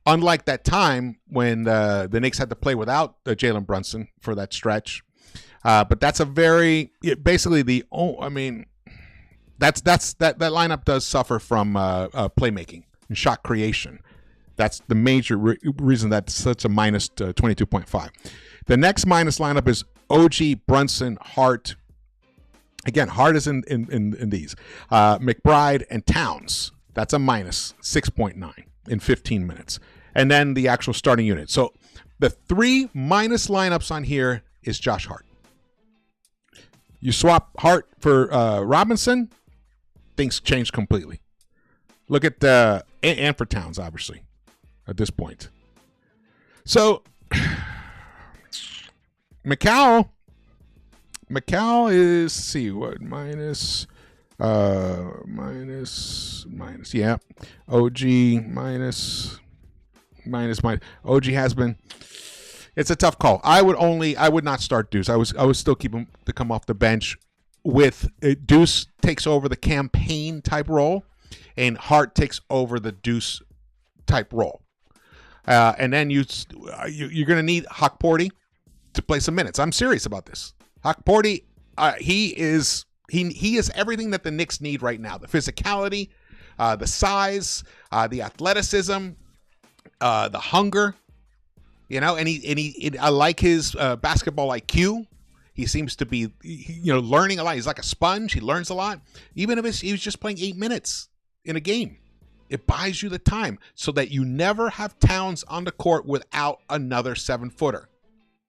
unlike that time when the Knicks had to play without Jalen Brunson for that stretch. But that's that lineup does suffer from playmaking and shot creation. That's the major reason that's such a minus 22.5. The next minus lineup is OG, Brunson, Hart. Again, Hart is in these. McBride and Towns. That's a minus 6.9 in 15 minutes. And then the actual starting unit. So the 3 minus lineups on here is Josh Hart. You swap Hart for Robinson, things change completely. Look at and for Towns, obviously, at this point. So Mikal is, see what, minus, yeah. OG minus. OG has been, it's a tough call. I would not start Deuce. I would still keep him to come off the bench with Deuce takes over the campaign type role and Hart takes over the Deuce type role. And then you're going to need Hawkporty to play some minutes. I'm serious about this. Hawkporty, he is everything that the Knicks need right now. The physicality, the size, the athleticism, the hunger, and I like his basketball IQ. He seems to be, learning a lot. He's like a sponge. He learns a lot. Even if he was just playing 8 minutes in a game, it buys you the time so that you never have Towns on the court without another 7-footer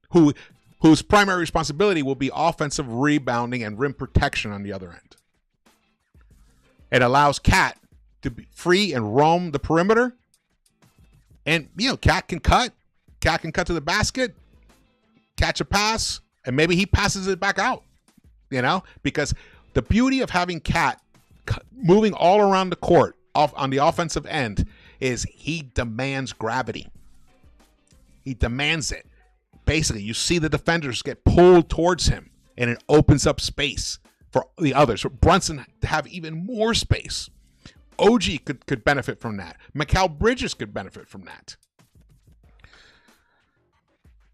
whose primary responsibility will be offensive rebounding and rim protection on the other end. It allows Cat to be free and roam the perimeter. And, Cat can cut. Cat can cut to the basket, catch a pass, and maybe he passes it back out, because the beauty of having Cat moving all around the court on the offensive end is he demands gravity. He demands it. Basically, you see the defenders get pulled towards him, and it opens up space for the others. For Brunson to have even more space. OG could benefit from that. Mikal Bridges could benefit from that.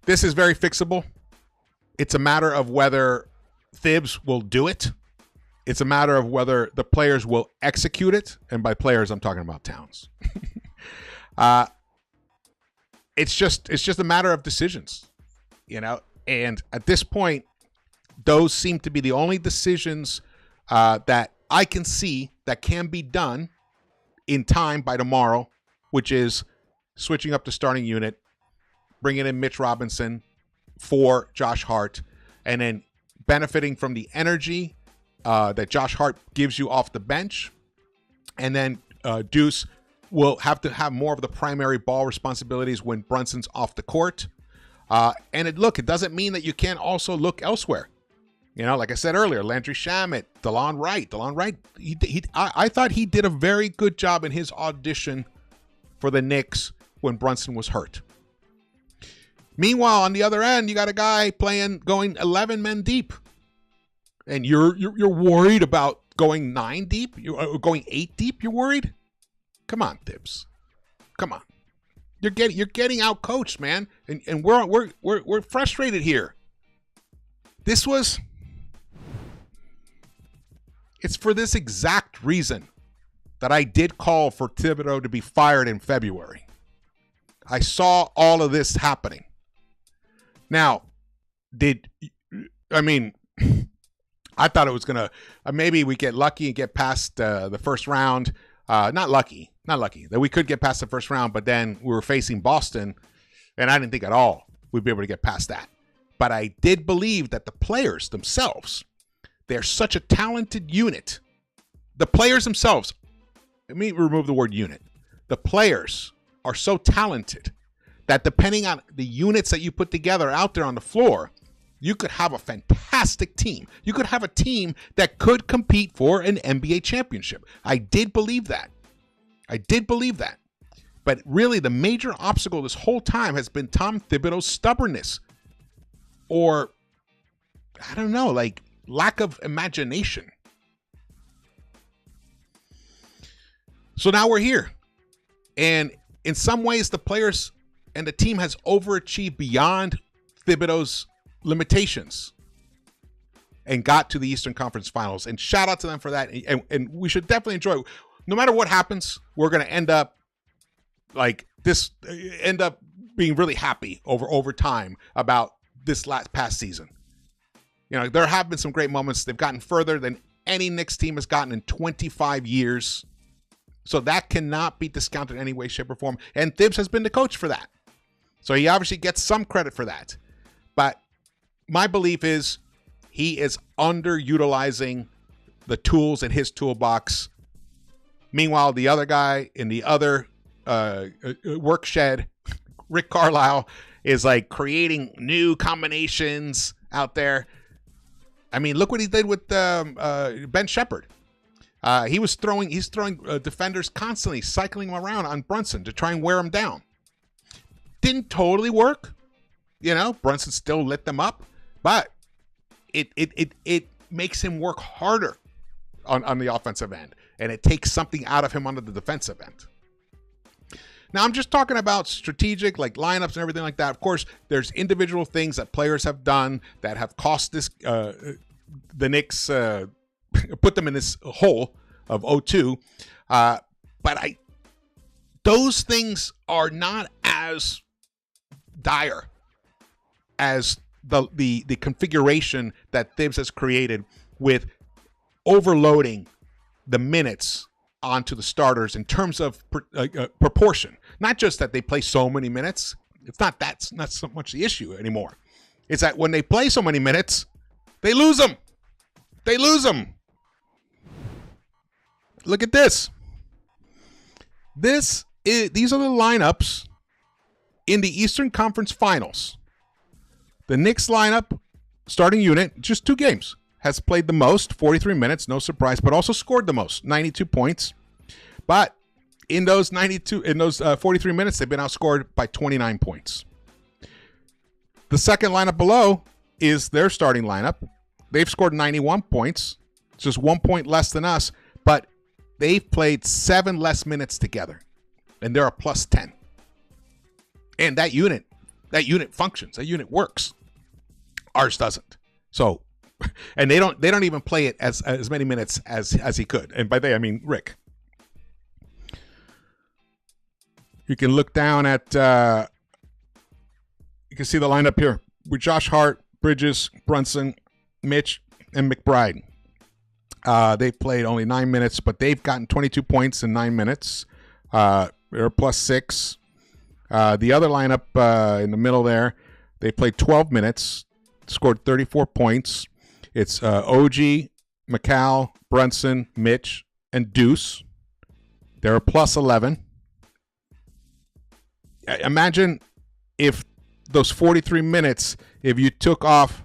This is very fixable. It's a matter of whether THIBS will do it. It's a matter of whether the players will execute it. And by players, I'm talking about Towns. It's just a matter of decisions, you know. And at this point, those seem to be the only decisions that I can see that can be done in time by tomorrow, which is switching up the starting unit, bringing in Mitch Robinson for Josh Hart, and then benefiting from the energy that Josh Hart gives you off the bench. And then Deuce will have to have more of the primary ball responsibilities when Brunson's off the court. And it doesn't mean that you can't also look elsewhere. You know, like I said earlier, Landry Shamet, DeLon Wright. I thought he did a very good job in his audition for the Knicks when Brunson was hurt. Meanwhile, on the other end, you got a guy going 11 men deep. And you're worried about going 9 deep? You're going 8 deep? You're worried? Come on, THIBS. Come on. You're getting out coached, man. And we're frustrated here. It's for this exact reason that I did call for Thibodeau to be fired in February. I saw all of this happening. Now, I thought it was going to, maybe we get lucky and get past the first round. Not lucky, that we could get past the first round, but then we were facing Boston, and I didn't think at all we'd be able to get past that. But I did believe that the players themselves, they're such a talented unit. The players themselves, let me remove the word unit. The players are so talented that depending on the units that you put together out there on the floor, you could have a fantastic team. You could have a team that could compete for an NBA championship. I did believe that. But really, the major obstacle this whole time has been Tom Thibodeau's stubbornness. Or, I don't know, like lack of imagination. So now we're here. And in some ways, the players and the team has overachieved beyond Thibodeau's limitations and got to the Eastern Conference Finals. And shout out to them for that. And we should definitely enjoy it. No matter what happens, we're going to end up being really happy over time about this past season. You know, there have been some great moments. They've gotten further than any Knicks team has gotten in 25 years. So that cannot be discounted in any way, shape, or form. And THIBS has been the coach for that. So he obviously gets some credit for that. But my belief is he is underutilizing the tools in his toolbox. Meanwhile, the other guy in the other work shed, Rick Carlisle, is like creating new combinations out there. I mean, look what he did with Ben Shepherd. He's throwing defenders constantly, cycling them around on Brunson to try and wear him down. Didn't totally work. You know, Brunson still lit them up, but it makes him work harder on the offensive end, and it takes something out of him on the defensive end. Now, I'm just talking about strategic, like lineups and everything like that. Of course, there's individual things that players have done that have cost the Knicks, put them in this hole of 0-2. But those things are not as dire as the configuration that THIBS has created with overloading the minutes onto the starters in terms of proportion. Not just that they play so many minutes. That's not so much the issue anymore. It's that when they play so many minutes, they lose them. Look at this. These are the lineups in the Eastern Conference Finals. The Knicks lineup, starting unit, just 2 games, has played the most, 43 minutes, no surprise, but also scored the most, 92 points. But in those 43 minutes, they've been outscored by 29 points. The second lineup below is their starting lineup. They've scored 91 points, just 1 point less than us, but they've played 7 less minutes together, and they're a plus 10. And that unit functions. That unit works. Ours doesn't. So, and they don't even play it as many minutes as he could. And by they, I mean Rick. You can look down at, you can see the lineup here with Josh Hart, Bridges, Brunson, Mitch, and McBride. They've played only 9 minutes, but they've gotten 22 points in 9 minutes. They're plus 6. The other lineup in the middle there, they played 12 minutes, scored 34 points. It's OG, McCall, Brunson, Mitch, and Deuce. They're a plus 11. Imagine if those 43 minutes, if you took off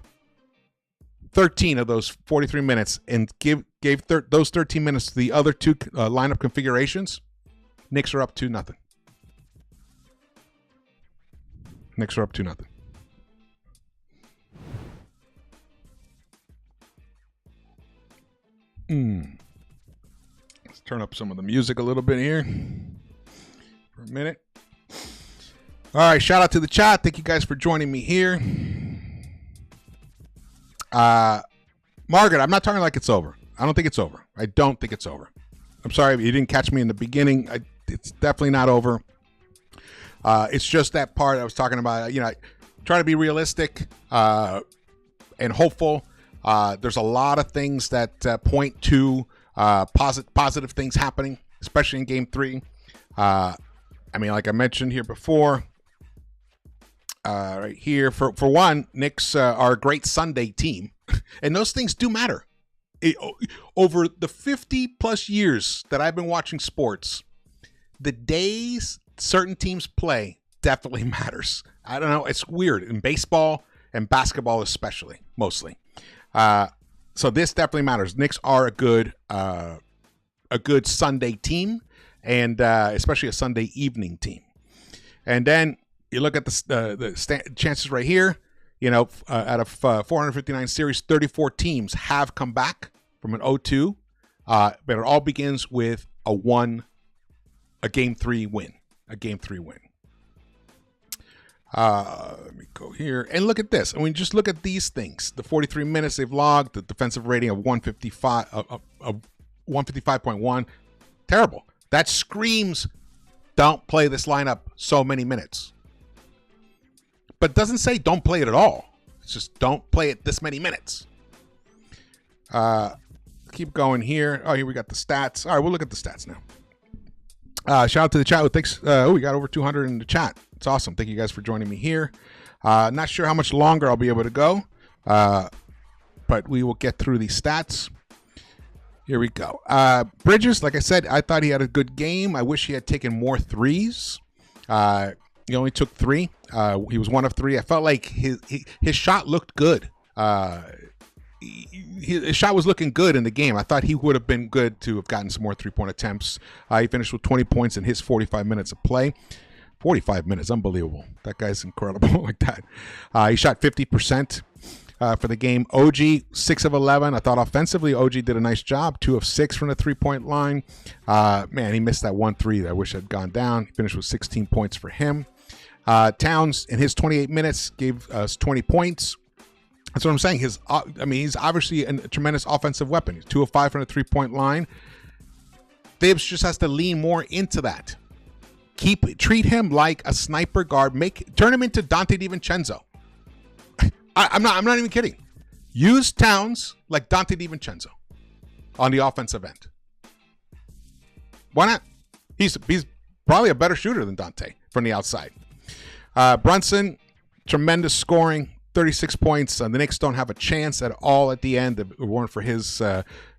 13 of those 43 minutes and gave those 13 minutes to the other two lineup configurations, Knicks are up 2-0. Knicks are up 2-0. Let's turn up some of the music a little bit here for a minute. All right, shout out to the chat. Thank you guys for joining me here. Margaret, I'm not talking like it's over. I don't think it's over. I don't think it's over. I'm sorry if you didn't catch me in the beginning. It's definitely not over. It's just that part I was talking about. You know, I try to be realistic and hopeful. There's a lot of things that point to positive things happening, especially in Game 3. I mean, like I mentioned here before, right here, for one, Knicks are a great Sunday team, and those things do matter. Over the 50-plus years that I've been watching sports, the days certain teams play definitely matters. I don't know. It's weird in baseball and basketball especially, mostly. So this definitely matters. Knicks are a good Sunday team, and especially a Sunday evening team. And then you look at the chances right here. You know, out of 459 series, 34 teams have come back from an 0-2, but it all begins with a Game 3 win. A Game 3 win. Let me go here and look at this. I mean, just look at these things. The 43 minutes they've logged, the defensive rating of 155.1. Terrible. That screams, don't play this lineup so many minutes. But it doesn't say don't play it at all. It's just don't play it this many minutes. Keep going here. Oh, here we got the stats. All right, we'll look at the stats now. Shout out to the chat. Thanks. We got over 200 in the chat. It's awesome. Thank you guys for joining me here. Not sure how much longer I'll be able to go, but we will get through these stats. Here we go. Bridges, like I said, I thought he had a good game. I wish he had taken more threes. He only took 3. He was 1 of 3. I felt like his shot looked good. His shot was looking good in the game. I thought he would have been good to have gotten some more 3-point attempts. He finished with 20 points in his 45 minutes of play. 45 minutes, unbelievable. That guy's incredible like that. He shot 50% for the game. OG, 6 of 11. I thought offensively, OG did a nice job. 2 of 6 from the 3-point line. Man, he missed that 1-3 that I wish had gone down. He finished with 16 points for him. Towns, in his 28 minutes, gave us 20 points. That's what I'm saying. He's obviously a tremendous offensive weapon. He's 2 of 5 from the 3-point line. THIBS just has to lean more into that. Treat him like a sniper guard. Turn him into Dante DiVincenzo. I'm not even kidding. Use Towns like Dante DiVincenzo on the offensive end. Why not? He's probably a better shooter than Dante from the outside. Brunson, tremendous scoring, 36 points. The Knicks don't have a chance at all at the end. If it weren't for his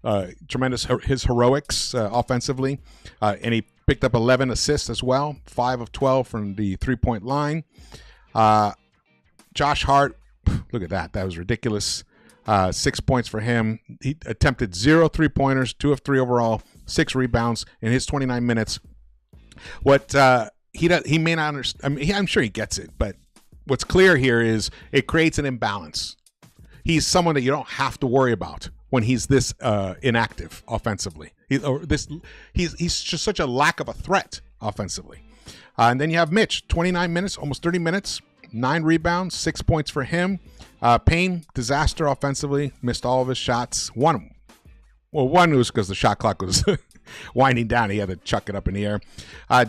his heroics offensively, and he picked up 11 assists as well, 5 of 12 from the 3-point line. Josh Hart, look at that. That was ridiculous. 6 points for him. He attempted 0 3-pointers, 2 of 3 overall, 6 rebounds in his 29 minutes. What he may not understand. I mean, I'm sure he gets it, but what's clear here is it creates an imbalance. He's someone that you don't have to worry about when he's this inactive offensively. He's just such a lack of a threat offensively. And then you have Mitch, 29 minutes, almost 30 minutes, 9 rebounds, 6 points for him. Payne, disaster offensively, missed all of his shots. One was because the shot clock was winding down. He had to chuck it up in the air.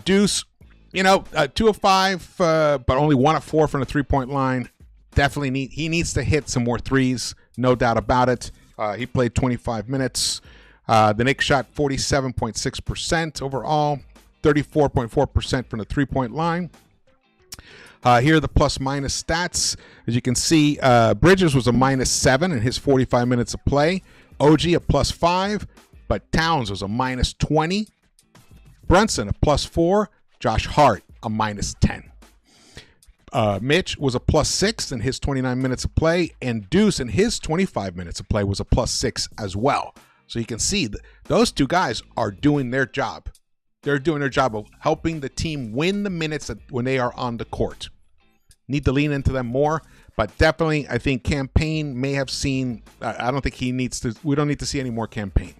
Deuce, 2 of 5, but only 1 of 4 from the three-point line. Definitely he needs to hit some more threes, no doubt about it. He played 25 minutes. The Knicks shot 47.6% overall, 34.4% from the three-point line. Here are the plus-minus stats. As you can see, Bridges was a -7 in his 45 minutes of play. OG a +5, but Towns was a -20. Brunson a +4. Josh Hart a -10. Mitch was a +6 in his 29 minutes of play, and Deuce in his 25 minutes of play was a +6 as well. So you can see those two guys are doing their job. They're doing their job of helping the team win the minutes when they are on the court. Need to lean into them more, but definitely I think Campaign may have seen, I don't think he needs to, we don't need to see any more Campaign.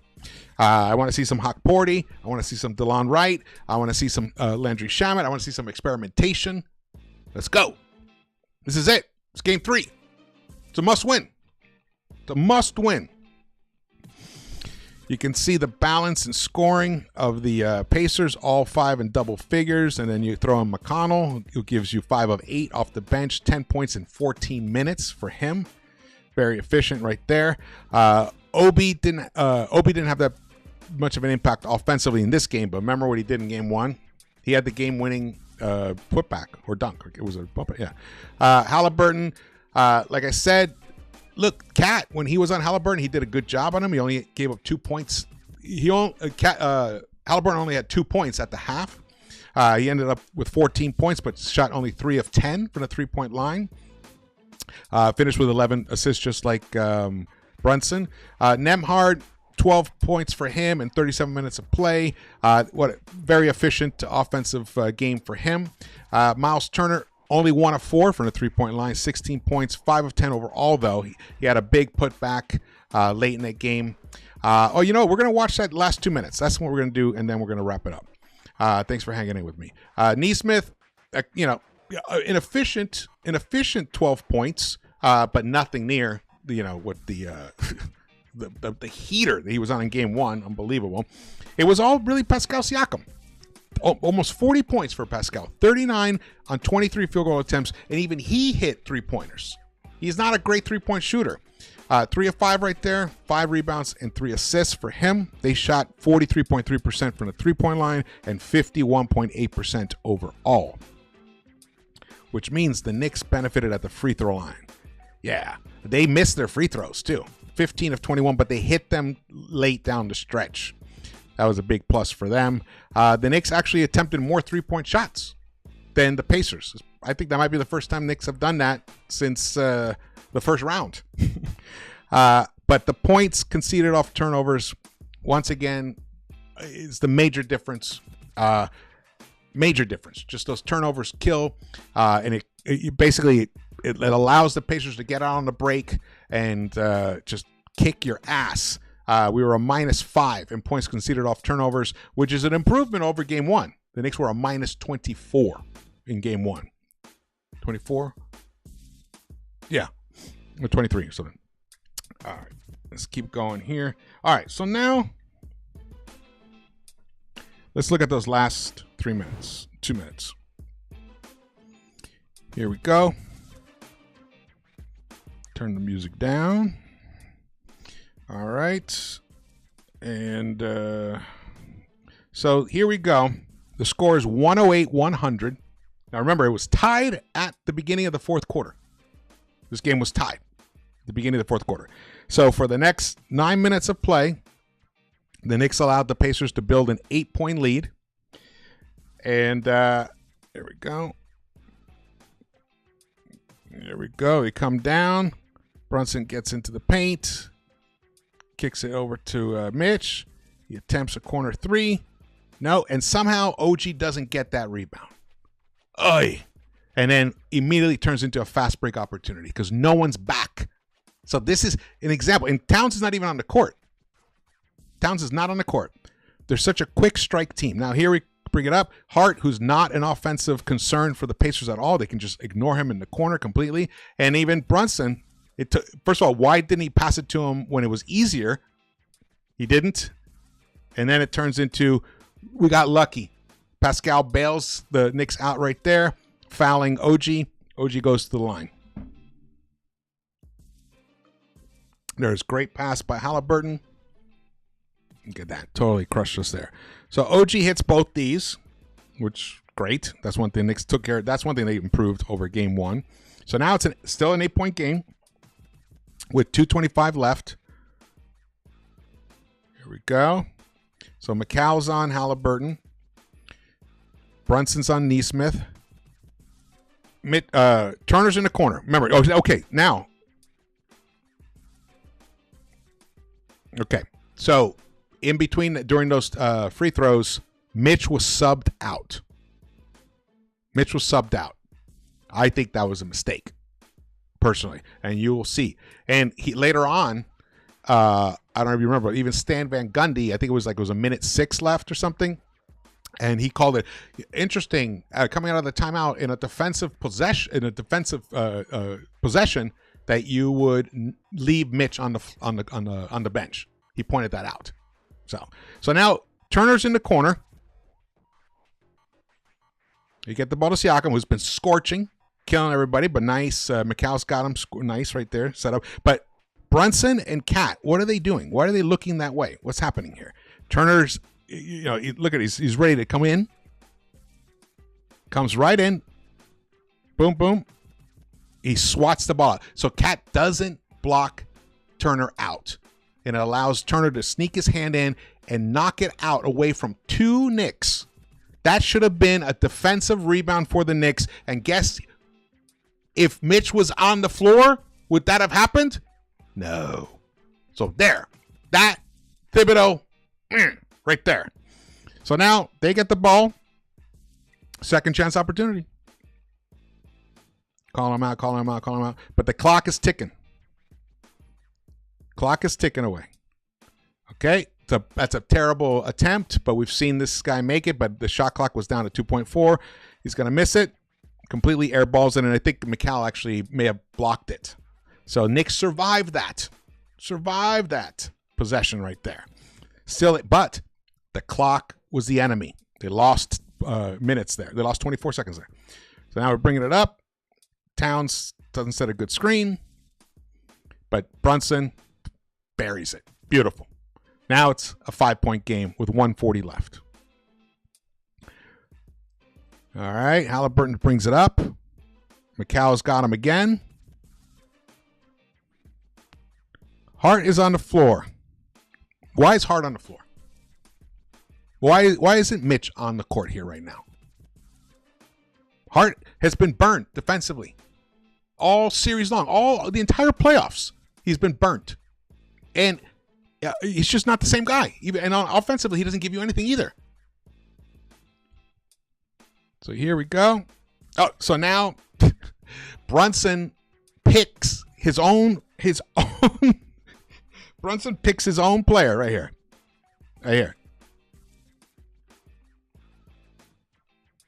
I want to see some Hawk Porty. I want to see some DeLon Wright. I want to see some Landry Shamet. I want to see some experimentation. Let's go. This is it. It's game 3. It's a must win. It's a must win. You can see the balance and scoring of the Pacers, all 5 in double figures, and then you throw in McConnell, who gives you 5 of 8 off the bench, 10 points in 14 minutes for him. Very efficient right there. Obi didn't have that much of an impact offensively in this game, but remember what he did in game 1? He had the game-winning putback or dunk. It was a bump. Yeah. Halliburton, like I said, look, Cat, when he was on Halliburton, he did a good job on him. He only gave up 2 points. Halliburton only had 2 points at the half. He ended up with 14 points, but shot only 3 of 10 from the three-point line. Finished with 11 assists, just like Brunson. Nembhard, 12 points for him in 37 minutes of play. Very efficient offensive game for him. Miles Turner, only 1 of 4 from the three-point line, 16 points, 5 of 10 overall, though. He had a big putback late in that game. We're going to watch that last 2 minutes. That's what we're going to do, and then we're going to wrap it up. Thanks for hanging in with me. Nesmith, an efficient 12 points, but nothing near, what the heater that he was on in game 1. Unbelievable. It was all really Pascal Siakam. Almost 40 points for Pascal, 39 on 23 field goal attempts, and even he hit 3-pointers. He's not a great 3-point shooter. 3 of 5 right there, 5 rebounds and 3 assists for him. They shot 43.3% from the 3-point line and 51.8% overall, which means the Knicks benefited at the free throw line. Yeah, they missed their free throws too. 15 of 21, but they hit them late down the stretch. That was a big plus for them. The Knicks actually attempted more 3-point shots than the Pacers. I think that might be the first time Knicks have done that since the first round. But the points conceded off turnovers, once again, is the major difference. Major difference. Just those turnovers kill, and it basically allows the Pacers to get out on the break and just kick your ass. We were a -5 in points conceded off turnovers, which is an improvement over game 1. The Knicks were a -24 in game 1. 24? Yeah. 23 or something. All right. Let's keep going here. All right. So now let's look at those last 2 minutes. Here we go. Turn the music down. All right. And so here we go. The score is 108-100. Now remember, it was tied at the beginning of the fourth quarter. This game was tied at the beginning of the fourth quarter. So for the next 9 minutes of play, the Knicks allowed the Pacers to build an 8-point lead. And there we go. There we go. They come down. Brunson gets into the paint. Kicks it over to Mitch. He attempts a corner 3. No, and somehow OG doesn't get that rebound. Oy. And then immediately turns into a fast break opportunity because no one's back So this is an example. And Towns is not even on the court. Towns is not on the court. They're such a quick strike team. Now here we bring it up. Hart, who's not an offensive concern for the Pacers at all. They can just ignore him in the corner completely. And even Brunson, first of all, why didn't he pass it to him when it was easier? He didn't. And then it turns into, we got lucky. Pascal bails the Knicks out right there, fouling OG. OG goes to the line. There's great pass by Halliburton. Look at that. Totally crushed us there. So OG hits both these, which great. That's one thing Knicks took care of. That's one thing they improved over game one. So now it's still an 8-point game with 2:25 left. Here we go. So McCall's on Halliburton. Brunson's on Nesmith. Turner's in the corner. Remember, okay, now. Okay, so in between, during those free throws, Mitch was subbed out. I think that was a mistake, personally, and you will see. And later on, I don't know if you remember, even Stan Van Gundy, I think it was a minute 6 left or something, and he called it interesting coming out of the timeout in a defensive possession, that you would leave Mitch on the bench. He pointed that out. So now Turner's in the corner. You get the ball to Siakam, who's been scorching, killing everybody, but nice. McCall's got him nice right there, set up. But Brunson and Cat, what are they doing? Why are they looking that way? What's happening here? Turner's, look at he's ready to come in. Comes right in. Boom, boom. He swats the ball out. So Cat doesn't block Turner out. And it allows Turner to sneak his hand in and knock it out away from 2 Knicks. That should have been a defensive rebound for the Knicks. And guess if Mitch was on the floor, would that have happened? No. So there. That Thibodeau, right there. So now they get the ball. Second chance opportunity. Call him out. But the clock is ticking. Clock is ticking away. Okay. That's a terrible attempt, but we've seen this guy make it, but the shot clock was down to 2.4. He's going to miss it. Completely airballs it, and I think McCall actually may have blocked it. So Knicks survived that. Possession right there. But the clock was the enemy. They lost minutes there. They lost 24 seconds there. So now we're bringing it up. Towns doesn't set a good screen, but Brunson buries it. Beautiful. Now it's a 5-point game with 1:40 left. All right, Halliburton brings it up. McCall's got him again. Hart is on the floor. Why is Hart on the floor? Why isn't Mitch on the court here right now? Hart has been burnt defensively. All series long, the entire playoffs, he's been burnt. And he's just not the same guy. And offensively, he doesn't give you anything either. So here we go. Oh, so now Brunson picks his own Brunson picks his own player right here. Right here.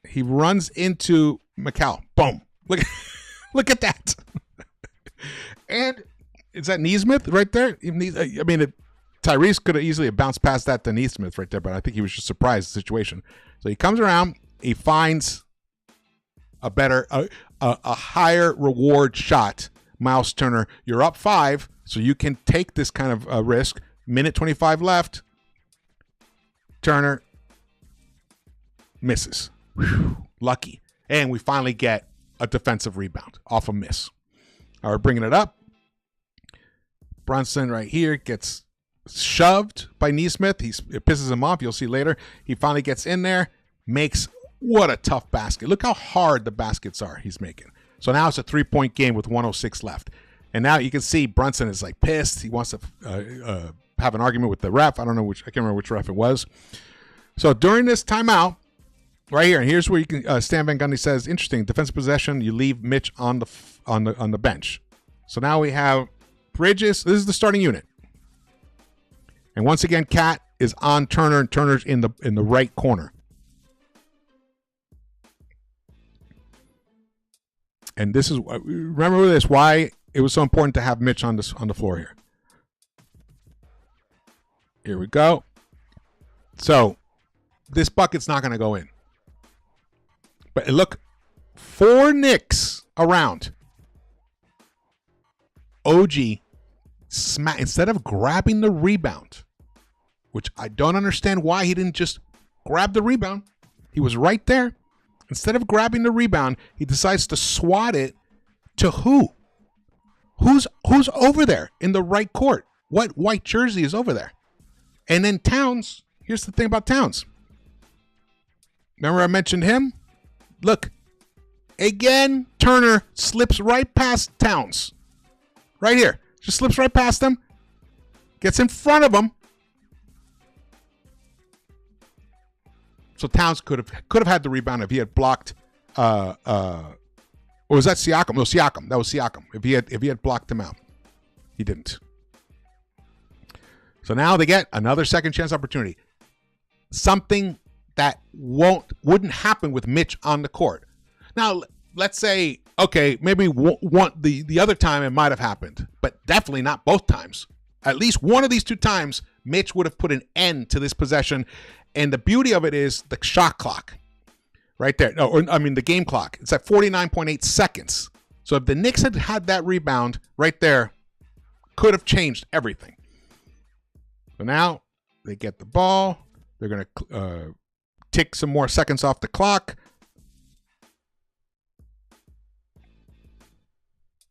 He runs into McCall. Boom. Look at that. And is that Nesmith right there? I mean, Tyrese could have easily bounced past that to Nesmith right there, but I think he was just surprised at the situation. So he comes around, he finds a higher reward shot. Miles Turner, you're up 5, so you can take this kind of risk. Minute 25 left. Turner misses. Whew, lucky. And we finally get a defensive rebound off a miss. All right, bringing it up. Brunson right here gets shoved by Nesmith. It pisses him off. You'll see later. He finally gets in there, makes what a tough basket. Look how hard the baskets are he's making. So now it's a 3-point game with 1:06 left. And now you can see Brunson is like pissed. He wants to have an argument with the ref. I can't remember which ref it was. So during this timeout, right here, and here's where you can Stan Van Gundy says, interesting, defensive possession, you leave Mitch on the bench. So now we have Bridges, this is the starting unit. And once again, Cat is on Turner, and Turner's in the right corner. And this is, remember this, why it was so important to have Mitch on the floor here. Here we go. So this bucket's not going to go in. But look, 4 Knicks around. OG, instead of grabbing the rebound, which I don't understand why he didn't just grab the rebound. He was right there. Instead of grabbing the rebound, he decides to swat it to who? Who's over there in the right court? What white jersey is over there? And then Towns, here's the thing about Towns. Remember I mentioned him? Look, again, Turner slips right past Towns. Right here. Just slips right past him. Gets in front of him. So Towns could have had the rebound if he had blocked or was that Siakam? No, Siakam. That was Siakam. If he had blocked him out. He didn't. So now they get another second chance opportunity. Something that wouldn't happen with Mitch on the court. Now, let's say, okay, maybe the other time it might have happened, but definitely not both times. At least one of these 2 times, Mitch would have put an end to this possession. And the beauty of it is the shot clock right there. The game clock. It's at 49.8 seconds. So if the Knicks had had that rebound right there, could have changed everything. So now they get the ball. They're going to tick some more seconds off the clock.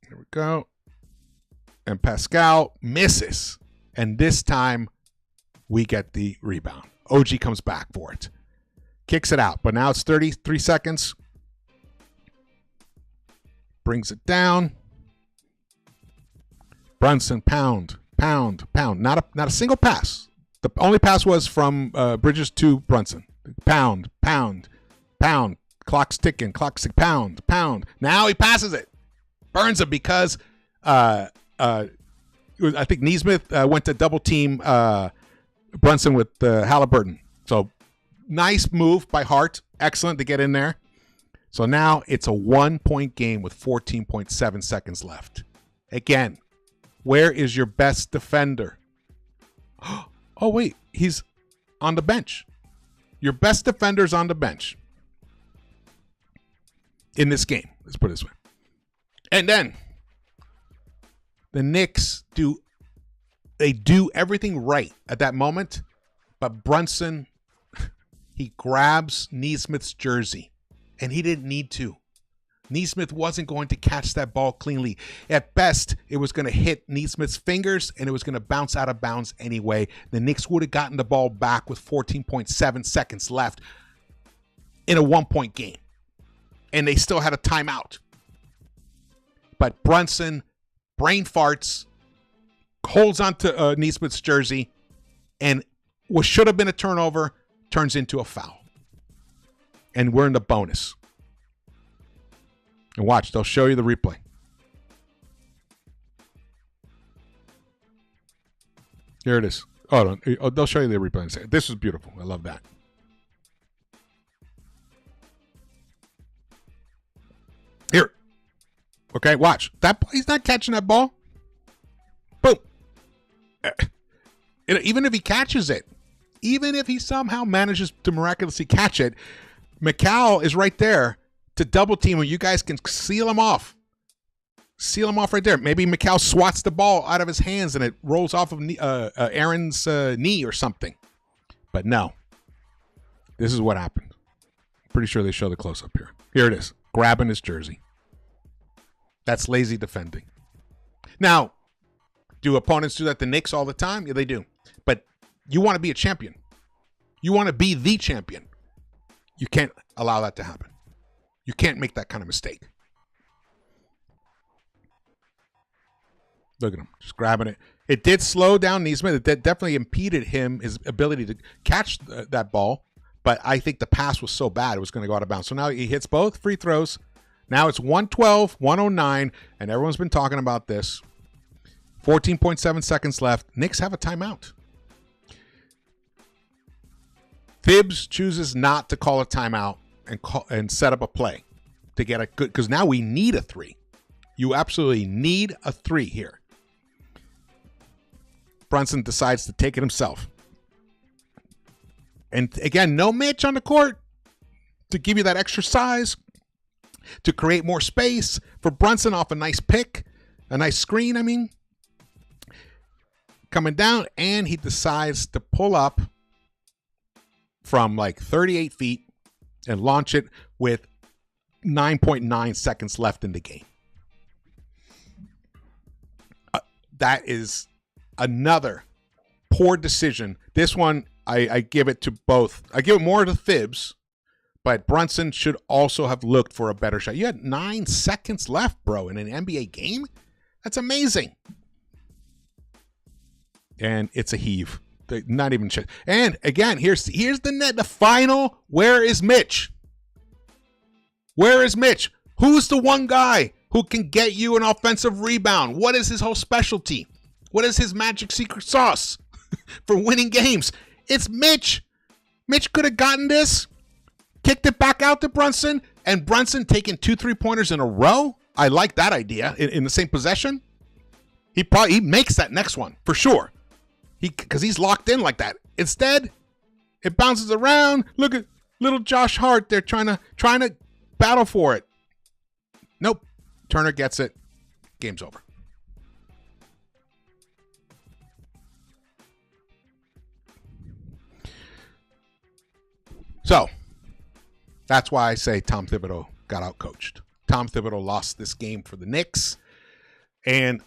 Here we go. And Pascal misses. And this time we get the rebound. OG comes back for it. Kicks it out. But now it's 33 seconds. Brings it down. Brunson, pound. Not a single pass. The only pass was from Bridges to Brunson. Pound. Clock's ticking. Pound. Now he passes it. Burns it because I think Nesmith went to double team Brunson with Halliburton. So nice move by Hart. Excellent to get in there. So now it's a 1-point game with 14.7 seconds left. Again, where is your best defender? Oh, wait. He's on the bench. Your best defender's on the bench in this game. Let's put it this way. And then the Knicks do everything right at that moment, but Brunson, he grabs Nesmith's jersey, and he didn't need to. Nesmith wasn't going to catch that ball cleanly. At best, it was going to hit Nesmith's fingers, and it was going to bounce out of bounds anyway. The Knicks would have gotten the ball back with 14.7 seconds left in a 1-point game, and they still had a timeout. But Brunson, brain farts, holds onto Nesmith's jersey, and what should have been a turnover turns into a foul. And we're in the bonus. And watch, they'll show you the replay. Here it is. Oh, they'll show you the replay and say, this is beautiful. I love that. Here. Okay, watch. He's not catching that ball. Boom. Even if he catches it, even if he somehow manages to miraculously catch it, McCall is right there to double team him. You guys can seal him off. Seal him off right there. Maybe McCall swats the ball out of his hands and it rolls off of Aaron's knee or something. But no. This is what happened. Pretty sure they show the close-up here. Here it is. Grabbing his jersey. That's lazy defending. Now, do opponents do that to Knicks all the time? Yeah, they do. But you want to be a champion. You want to be the champion. You can't allow that to happen. You can't make that kind of mistake. Look at him, just grabbing it. It did slow down Nesmith. It definitely impeded his ability to catch that ball. But I think the pass was so bad it was going to go out of bounds. So now he hits both free throws. Now it's 112, 109, and everyone's been talking about this 14.7 seconds left. Knicks have a timeout. THIBS chooses not to call a timeout and set up a play to get a good, because now we need a 3. You absolutely need a 3 here. Brunson decides to take it himself. And again, no Mitch on the court to give you that extra size, to create more space for Brunson off a nice pick, a nice screen, I mean. Coming down, and he decides to pull up from like 38 feet and launch it with 9.9 seconds left in the game. That is another poor decision. This one, I give it to both. I give it more to THIBS, but Brunson should also have looked for a better shot. You had 9 seconds left, bro, in an NBA game? That's amazing. And it's a heave. Not even shit. And again, here's the net. The final. Where is Mitch? Where is Mitch? Who's the one guy who can get you an offensive rebound? What is his whole specialty? What is his magic secret sauce for winning games? It's Mitch. Mitch could have gotten this, kicked it back out to Brunson, and Brunson taking 2 3-pointers in a row. I like that idea in the same possession. He makes that next one for sure. Because he's locked in like that. Instead, it bounces around. Look at little Josh Hart there trying to battle for it. Nope. Turner gets it. Game's over. So, that's why I say Tom Thibodeau got outcoached. Tom Thibodeau lost this game for the Knicks. And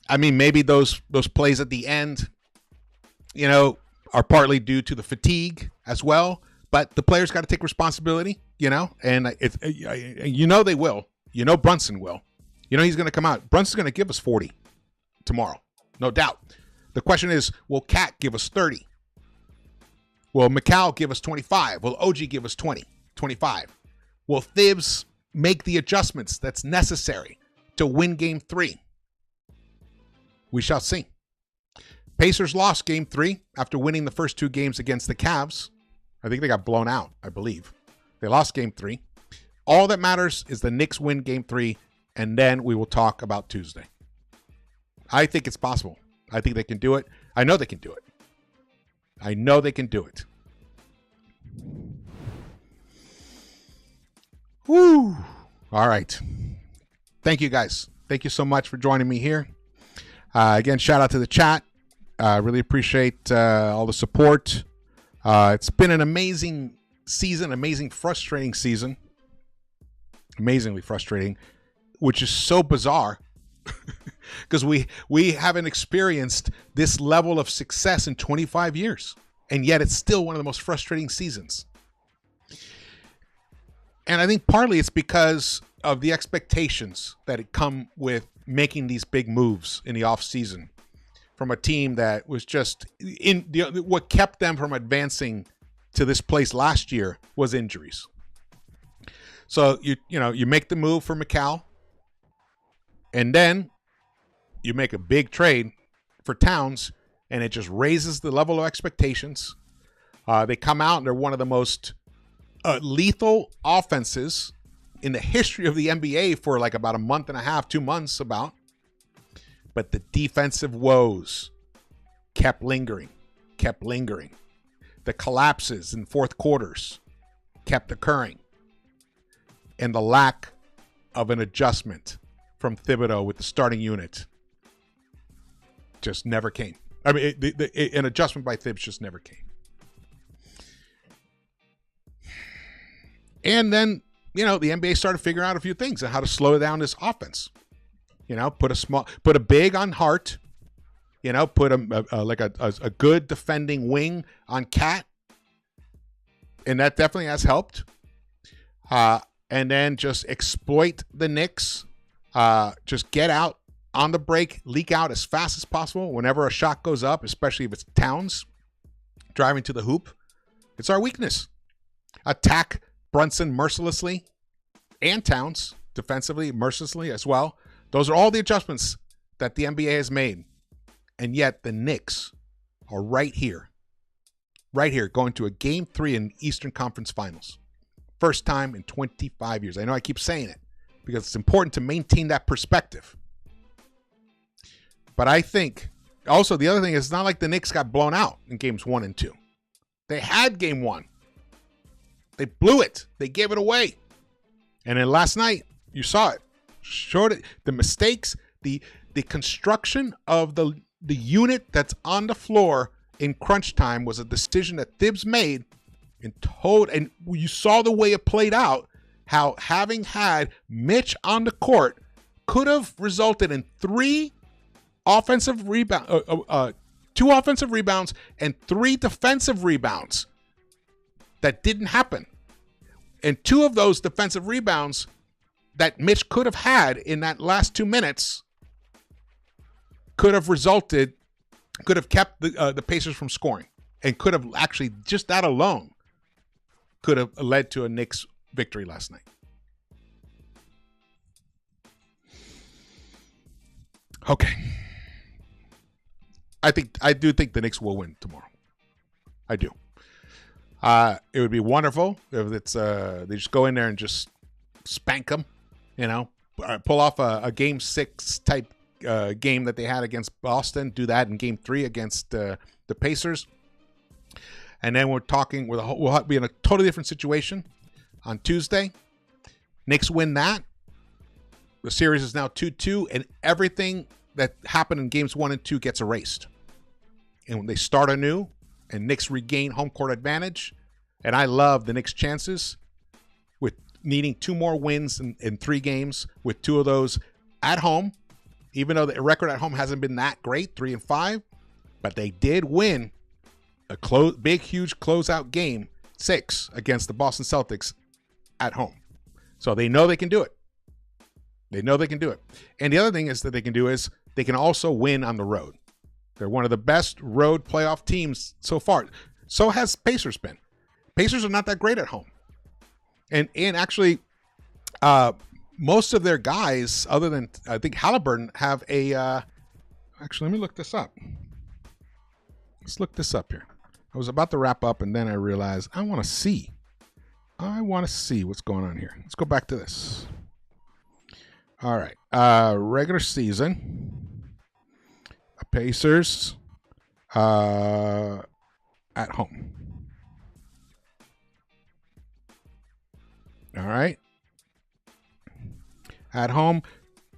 I mean, maybe those plays at the end, are partly due to the fatigue as well. But the players got to take responsibility, and they will. Brunson will. He's going to come out. Brunson's going to give us 40 tomorrow, no doubt. The question is, will Cat give us 30? Will Mikal give us 25? Will OG give us 20, 25? Will THIBS make the adjustments that's necessary to win Game 3? We shall see. Pacers lost Game 3 after winning the first 2 games against the Cavs. I think they got blown out, I believe. They lost Game 3. All that matters is the Knicks win Game 3, and then we will talk about Tuesday. I think it's possible. I think they can do it. I know they can do it. I know they can do it. Woo! All right. Thank you, guys. Thank you so much for joining me here. Again, shout out to the chat. Really appreciate all the support. It's been an amazing season, amazing, frustrating season. Amazingly frustrating, which is so bizarre because we haven't experienced this level of success in 25 years, and yet it's still one of the most frustrating seasons. And I think partly it's because of the expectations that come with making these big moves in the off season from a team that was just what kept them from advancing to this place last year was injuries. So you make the move for Mikal, and then you make a big trade for Towns, and it just raises the level of expectations. They come out and they're one of the most lethal offenses in the history of the NBA for like about a month and a half, 2 months about. But the defensive woes kept lingering. The collapses in fourth quarters kept occurring. And the lack of an adjustment from Thibodeau with the starting unit just never came. I mean, an adjustment by Thibs just never came. And then, the NBA started figuring out a few things on how to slow down this offense. Put a big on Hart. Put a good defending wing on Cat, and that definitely has helped. And then just exploit the Knicks. Just get out on the break, leak out as fast as possible whenever a shot goes up, especially if it's Towns driving to the hoop. It's our weakness. Attack Brunson mercilessly and Towns defensively mercilessly as well. Those are all the adjustments that the NBA has made, and yet the Knicks are right here, going to a Game 3 in Eastern Conference Finals. First time in 25 years. I know I keep saying it because it's important to maintain that perspective. But I think, also the other thing is, it's not like the Knicks got blown out in games 1 and 2. They had game 1. They blew it. They gave it away. And then last night, you saw it. Showed it. The mistakes, the construction of the unit that's on the floor in crunch time was a decision that THIBS made and you saw the way it played out, how having had Mitch on the court could have resulted in 2 offensive rebounds and 3 defensive rebounds. That didn't happen. And 2 of those defensive rebounds that Mitch could have had in that last 2 minutes could have kept the Pacers from scoring, and could have actually, just that alone, could have led to a Knicks victory last night. Okay. I do think the Knicks will win tomorrow. I do. It would be wonderful if they just go in there and just spank them, pull off a Game 6 type game that they had against Boston. Do that in Game 3 against the Pacers. And then we'll be in a totally different situation on Tuesday. Knicks win that. The series is now 2-2, and everything that happened in games 1 and 2 gets erased. And when they start anew, and Knicks regain home court advantage, and I love the Knicks' chances with needing 2 more wins in 3 games, with 2 of those at home, even though the record at home hasn't been that great, 3-5, but they did win a big, huge closeout game 6 against the Boston Celtics at home. So they know they can do it. And the other thing is that they can do is they can also win on the road. They're one of the best road playoff teams so far. So has Pacers been. Pacers are not that great at home. And actually, most of their guys, other than I think Halliburton, have a actually, let me look this up. Let's look this up here. I was about to wrap up, and then I realized I want to see what's going on here. Let's go back to this. All right. Regular season. Pacers at home. All right. At home,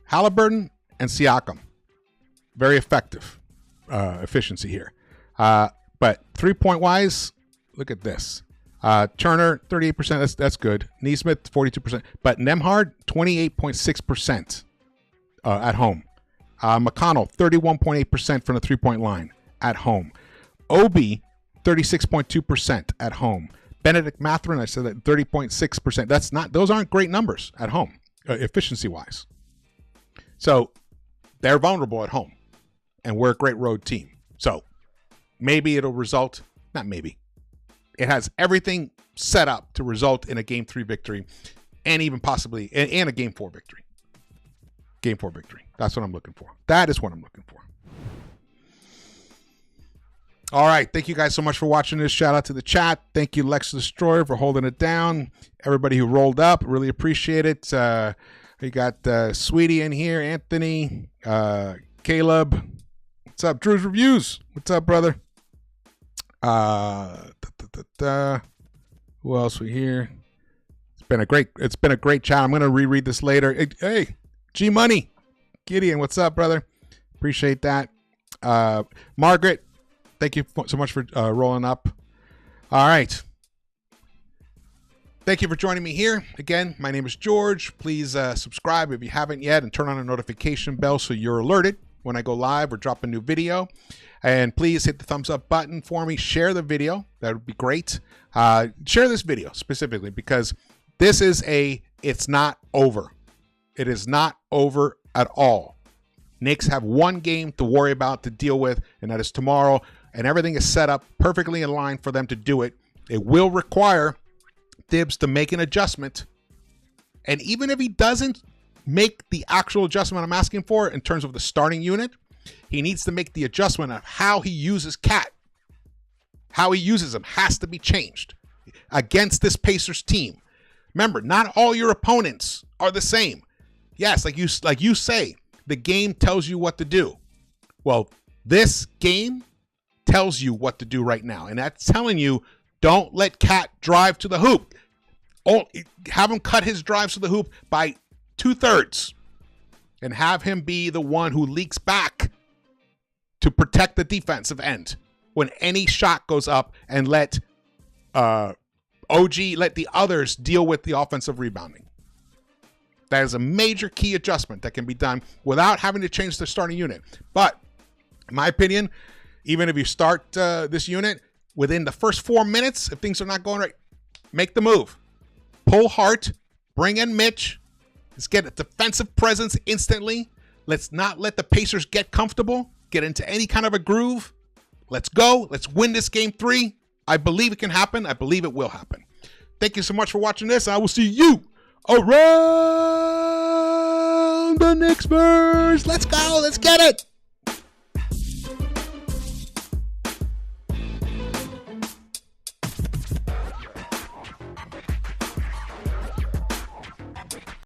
Halliburton and Siakam. Very effective efficiency here. But 3-point wise, look at this. Turner, 38%. That's good. Nesmith, 42%. But Nembhard, 28.6% at home. McConnell, 31.8% from the 3-point line at home. Obi, 36.2% at home. Benedict Mathurin, I said that, 30.6%. Those aren't great numbers at home, efficiency wise. So they're vulnerable at home, and we're a great road team. So maybe it'll result, not maybe, it has everything set up to result in a Game 3 victory, and even possibly and a Game 4 victory. Game 4 victory. That's what I'm looking for. That is what I'm looking for. All right. Thank you guys so much for watching this. Shout out to the chat. Thank you, Lex Destroyer, for holding it down. Everybody who rolled up, really appreciate it. We got Sweetie in here, Anthony, Caleb. What's up? Drew's Reviews. What's up, brother? Who else we here? It's been a great chat. I'm gonna reread this later. Hey, G Money, Gideon, what's up, brother? Appreciate that. Margaret, thank you so much for rolling up. All right. Thank you for joining me here. Again, my name is George. Please subscribe if you haven't yet, and turn on a notification bell so you're alerted when I go live or drop a new video. And please hit the thumbs up button for me. Share the video. That would be great. Share this video specifically because this is it's not over. It is not over at all. Knicks have one game to worry about, to deal with, and that is tomorrow. And everything is set up perfectly in line for them to do it. It will require THIBS to make an adjustment. And even if he doesn't make the actual adjustment I'm asking for in terms of the starting unit. He needs to make the adjustment of how he uses Cat. How he uses him has to be changed against this Pacers team. Remember, not all your opponents are the same. Yes, like you say, the game tells you what to do. Well, this game tells you what to do right now, and that's telling you don't let Cat drive to the hoop. Have him cut his drives to the hoop by 2/3 and have him be the one who leaks back to protect the defensive end when any shot goes up, and let let the others deal with the offensive rebounding. That is a major key adjustment that can be done without having to change the starting unit. But in my opinion, even if you start this unit, within the first 4 minutes, if things are not going right, make the move. Pull Hart, bring in Mitch. Let's get a defensive presence instantly. Let's not let the Pacers get comfortable, get into any kind of a groove. Let's go. Let's win this game 3. I believe it can happen. I believe it will happen. Thank you so much for watching this. I will see you around the Knicks-Verse. Let's go. Let's get it.